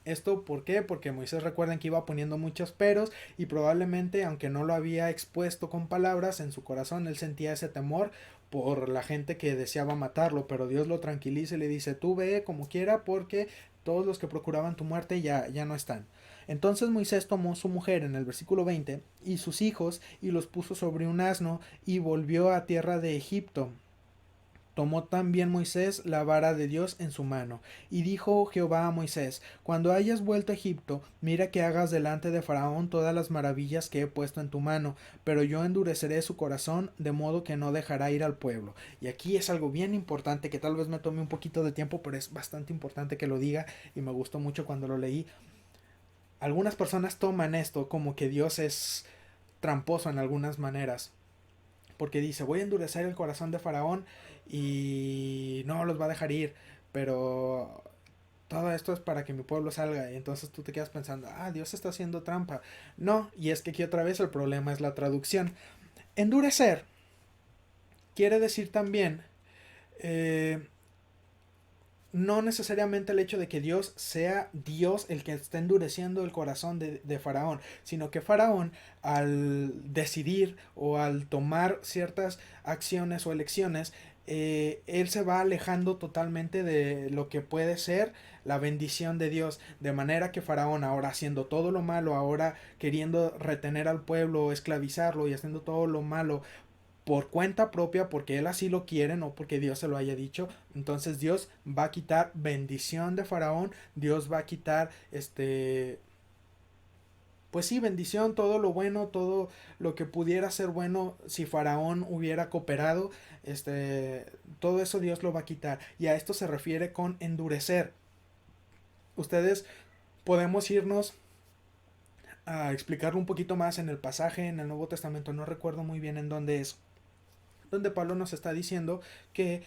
Speaker 1: ¿Esto por qué? Porque Moisés, recuerden que iba poniendo muchos peros, y probablemente, aunque no lo había expuesto con palabras, en su corazón él sentía ese temor por la gente que deseaba matarlo, pero Dios lo tranquiliza y le dice, tú ve como quiera, porque todos los que procuraban tu muerte ya no están. Entonces Moisés tomó su mujer, en el versículo 20, y sus hijos, y los puso sobre un asno, y volvió a tierra de Egipto. Tomó también Moisés la vara de Dios en su mano, y dijo Jehová a Moisés, cuando hayas vuelto a Egipto, mira que hagas delante de Faraón todas las maravillas que he puesto en tu mano, pero yo endureceré su corazón, de modo que no dejará ir al pueblo. Y aquí es algo bien importante, que tal vez me tome un poquito de tiempo, pero es bastante importante que lo diga, y me gustó mucho cuando lo leí. Algunas personas toman esto como que Dios es tramposo en algunas maneras, porque dice, voy a endurecer el corazón de Faraón y no los va a dejar ir, pero todo esto es para que mi pueblo salga. Y entonces tú te quedas pensando, Dios está haciendo trampa. No, y es que aquí otra vez el problema es la traducción. Endurecer quiere decir también no necesariamente el hecho de que Dios sea Dios el que está endureciendo el corazón de Faraón, sino que Faraón al decidir o al tomar ciertas acciones o elecciones, él se va alejando totalmente de lo que puede ser la bendición de Dios, de manera que Faraón, ahora haciendo todo lo malo, ahora queriendo retener al pueblo, esclavizarlo y haciendo todo lo malo por cuenta propia, porque él así lo quiere, no porque Dios se lo haya dicho. Entonces Dios va a quitar bendición de Faraón, Dios va a quitar pues sí, bendición, todo lo bueno, todo lo que pudiera ser bueno si Faraón hubiera cooperado, todo eso Dios lo va a quitar. Y a esto se refiere con endurecer. Ustedes podemos irnos a explicarlo un poquito más en el pasaje en el Nuevo Testamento, no recuerdo muy bien en dónde es, donde Pablo nos está diciendo que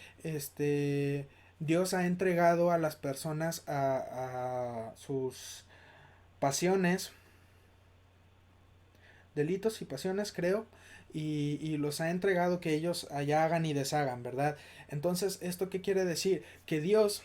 Speaker 1: Dios ha entregado a las personas a sus pasiones, delitos y pasiones, creo, y los ha entregado que ellos allá hagan y deshagan, ¿verdad? Entonces, ¿esto qué quiere decir? Que Dios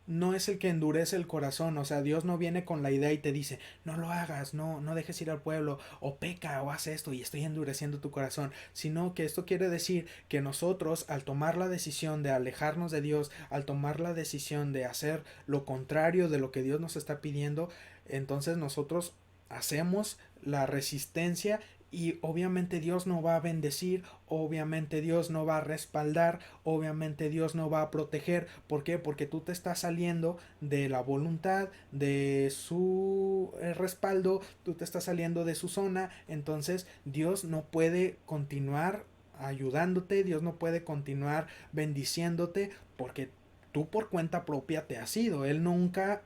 Speaker 1: no es el que endurece el corazón, o sea, Dios no viene con la idea y te dice, no lo hagas, no dejes ir al pueblo, o peca, o haz esto y estoy endureciendo tu corazón, sino que esto quiere decir que nosotros al tomar la decisión de alejarnos de Dios, al tomar la decisión de hacer lo contrario de lo que Dios nos está pidiendo, entonces nosotros hacemos la resistencia y obviamente Dios no va a bendecir, obviamente Dios no va a respaldar, obviamente Dios no va a proteger. ¿Por qué? Porque tú te estás saliendo de la voluntad, de su respaldo, tú te estás saliendo de su zona, entonces Dios no puede continuar ayudándote, Dios no puede continuar bendiciéndote porque tú por cuenta propia te has ido. Él nunca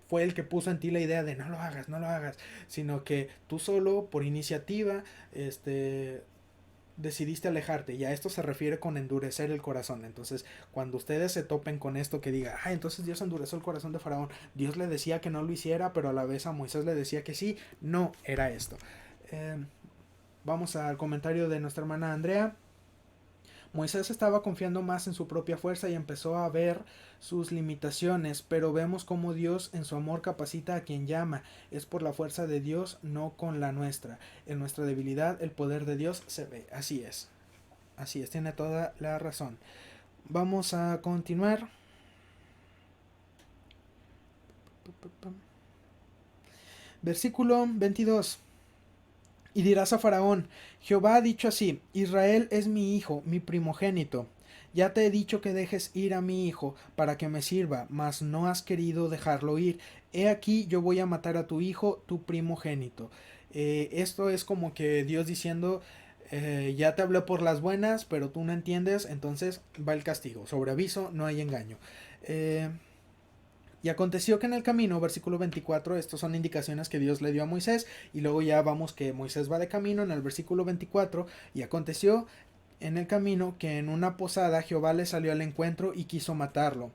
Speaker 1: fue el que puso en ti la idea de no lo hagas, no lo hagas, sino que tú solo por iniciativa, decidiste alejarte y a esto se refiere con endurecer el corazón. Entonces, cuando ustedes se topen con esto que diga, entonces Dios endureció el corazón de Faraón, Dios le decía que no lo hiciera, pero a la vez a Moisés le decía que sí, no era esto. Eh, Vamos al comentario de nuestra hermana Andrea. Moisés estaba confiando más en su propia fuerza y empezó a ver sus limitaciones, pero vemos cómo Dios en su amor capacita a quien llama. Es por la fuerza de Dios, no con la nuestra. En nuestra debilidad el poder de Dios se ve. Así es, tiene toda la razón. Vamos a continuar. Versículo 22. Y dirás a Faraón, Jehová ha dicho así, Israel es mi hijo, mi primogénito. Ya te he dicho que dejes ir a mi hijo para que me sirva, mas no has querido dejarlo ir. He aquí yo voy a matar a tu hijo, tu primogénito. Esto es como que Dios diciendo, ya te hablé por las buenas, pero tú no entiendes, entonces va el castigo. Sobre aviso no hay engaño. Y aconteció que en el camino, versículo 24, estos son indicaciones que Dios le dio a Moisés, y luego ya vamos que Moisés va de camino en el versículo 24, y aconteció en el camino que en una posada Jehová le salió al encuentro y quiso matarlo.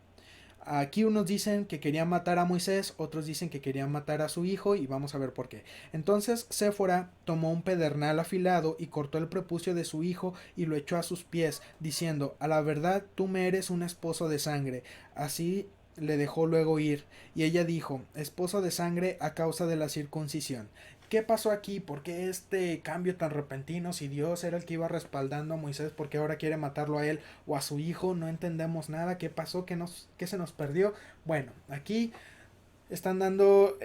Speaker 1: Aquí unos dicen que querían matar a Moisés, otros dicen que querían matar a su hijo, y vamos a ver por qué. Entonces Séfora tomó un pedernal afilado y cortó el prepucio de su hijo y lo echó a sus pies, diciendo, a la verdad tú me eres un esposo de sangre. Así le dejó luego ir, y ella dijo, esposo de sangre a causa de la circuncisión. ¿Qué pasó aquí? ¿Por qué este cambio tan repentino? Si Dios era el que iba respaldando a Moisés, ¿por qué ahora quiere matarlo a él o a su hijo? No entendemos nada. ¿Qué pasó? ¿Qué se nos perdió? Bueno, aquí están dando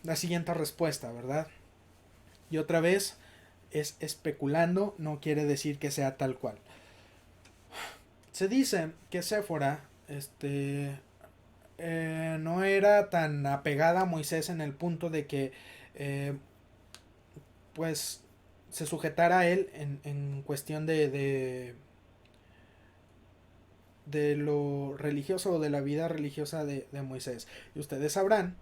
Speaker 1: la siguiente respuesta, ¿verdad? Y otra vez es especulando, no quiere decir que sea tal cual. Se dice que Séfora, no era tan apegada a Moisés en el punto de que eh, pues se sujetara a él en cuestión de lo religioso o de la vida religiosa de Moisés. Y ustedes sabrán,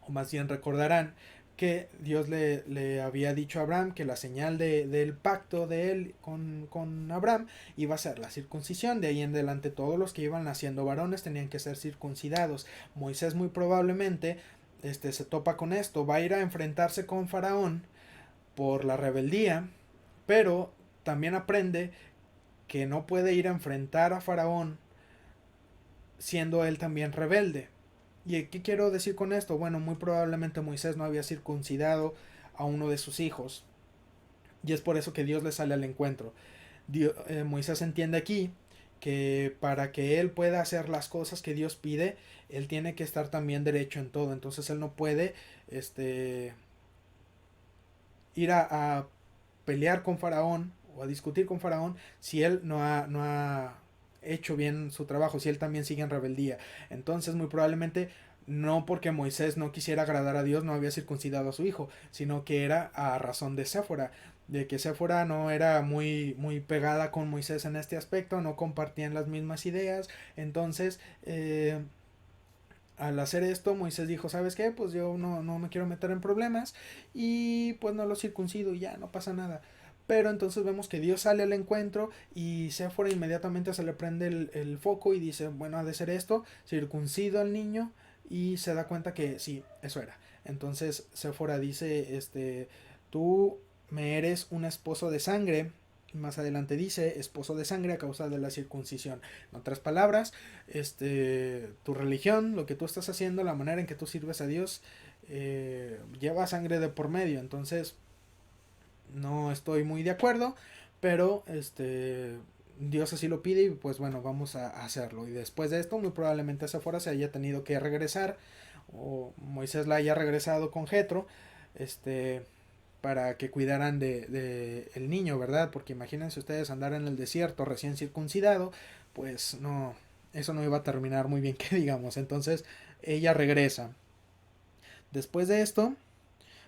Speaker 1: o más bien recordarán, que Dios le había dicho a Abraham que la señal del pacto de él con Abraham iba a ser la circuncisión. De ahí en adelante todos los que iban naciendo varones tenían que ser circuncidados. Moisés muy probablemente se topa con esto, va a ir a enfrentarse con Faraón por la rebeldía, pero también aprende que no puede ir a enfrentar a Faraón siendo él también rebelde. ¿Y qué quiero decir con esto? Bueno, muy probablemente Moisés no había circuncidado a uno de sus hijos. Y es por eso que Dios le sale al encuentro. Moisés entiende aquí que para que él pueda hacer las cosas que Dios pide, él tiene que estar también derecho en todo. Entonces él no puede ir a pelear con Faraón o a discutir con Faraón si él no ha hecho bien su trabajo, si él también sigue en rebeldía. Entonces muy probablemente no porque Moisés no quisiera agradar a Dios no había circuncidado a su hijo, sino que era a razón de Séfora, de que Séfora no era muy pegada con Moisés en este aspecto, no compartían las mismas ideas. Entonces al hacer esto, Moisés dijo, ¿sabes qué? Pues yo no me quiero meter en problemas y pues no lo circuncido y ya, no pasa nada. Pero entonces vemos que Dios sale al encuentro y Séfora inmediatamente se le prende el foco y dice, bueno, ha de ser esto, circuncido al niño, y se da cuenta que sí, eso era. Entonces Séfora dice, tú me eres un esposo de sangre. Más adelante dice esposo de sangre a causa de la circuncisión. En otras palabras, tu religión, lo que tú estás haciendo, la manera en que tú sirves a Dios, lleva sangre de por medio. Entonces, no estoy muy de acuerdo, pero Dios así lo pide y pues bueno, vamos a hacerlo. Y después de esto, muy probablemente Séfora se haya tenido que regresar, o Moisés la haya regresado con Jetro, para que cuidaran de el niño, ¿verdad? Porque imagínense ustedes andar en el desierto recién circuncidado, pues no, eso no iba a terminar muy bien que digamos. Entonces ella regresa. Después de esto,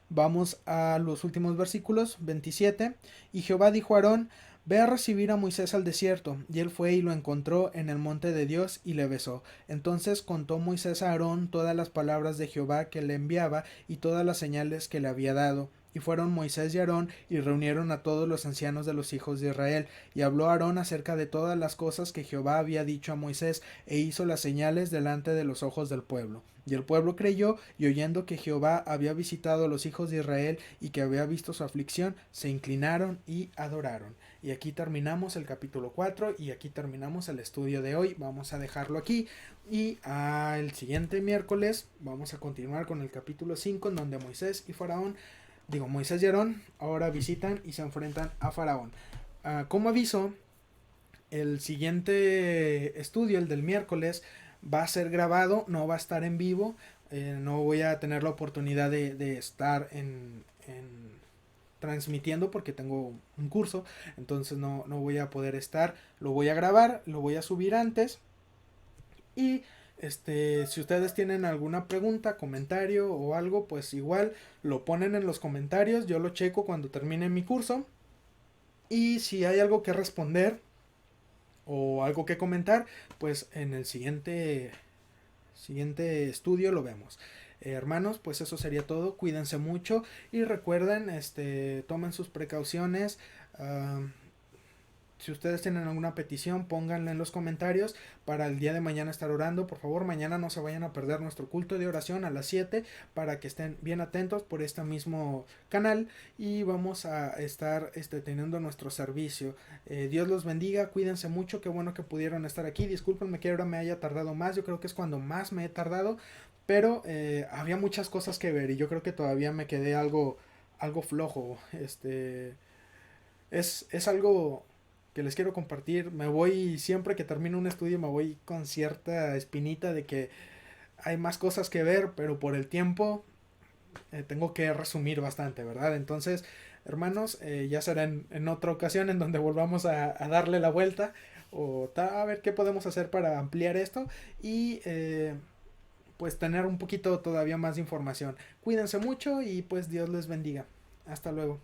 Speaker 1: vamos a los últimos versículos, 27. Y Jehová dijo a Aarón, ve a recibir a Moisés al desierto. Y él fue y lo encontró en el monte de Dios y le besó. Entonces contó Moisés a Aarón todas las palabras de Jehová que le enviaba y todas las señales que le había dado. Y fueron Moisés y Aarón y reunieron a todos los ancianos de los hijos de Israel. Y habló Aarón acerca de todas las cosas que Jehová había dicho a Moisés, e hizo las señales delante de los ojos del pueblo. Y el pueblo creyó, y oyendo que Jehová había visitado a los hijos de Israel y que había visto su aflicción, se inclinaron y adoraron. Y aquí terminamos el capítulo 4 y aquí terminamos el estudio de hoy. Vamos a dejarlo aquí y el siguiente miércoles vamos a continuar con el capítulo 5, en donde Moisés y Aarón ahora visitan y se enfrentan a Faraón. Como aviso, el siguiente estudio, el del miércoles, va a ser grabado, no va a estar en vivo. No voy a tener la oportunidad de estar transmitiendo porque tengo un curso, entonces no voy a poder estar. Lo voy a grabar, lo voy a subir antes. Y si ustedes tienen alguna pregunta, comentario o algo, pues igual lo ponen en los comentarios, yo lo checo cuando termine mi curso. Y si hay algo que responder o algo que comentar, pues en el siguiente estudio lo vemos. Hermanos, pues eso sería todo. Cuídense mucho y recuerden, tomen sus precauciones. Si ustedes tienen alguna petición, pónganla en los comentarios para el día de mañana estar orando. Por favor, mañana no se vayan a perder nuestro culto de oración a las 7 para que estén bien atentos por este mismo canal y vamos a estar teniendo nuestro servicio. Dios los bendiga, cuídense mucho, qué bueno que pudieron estar aquí. Discúlpenme que ahora me haya tardado más, yo creo que es cuando más me he tardado, pero había muchas cosas que ver y yo creo que todavía me quedé algo flojo. Es algo que les quiero compartir. Me voy, siempre que termino un estudio, me voy con cierta espinita de que hay más cosas que ver, pero por el tiempo tengo que resumir bastante, ¿verdad? Entonces, hermanos, ya será en otra ocasión en donde volvamos a darle la vuelta o a ver qué podemos hacer para ampliar esto y pues tener un poquito todavía más de información. Cuídense mucho y pues Dios les bendiga. Hasta luego.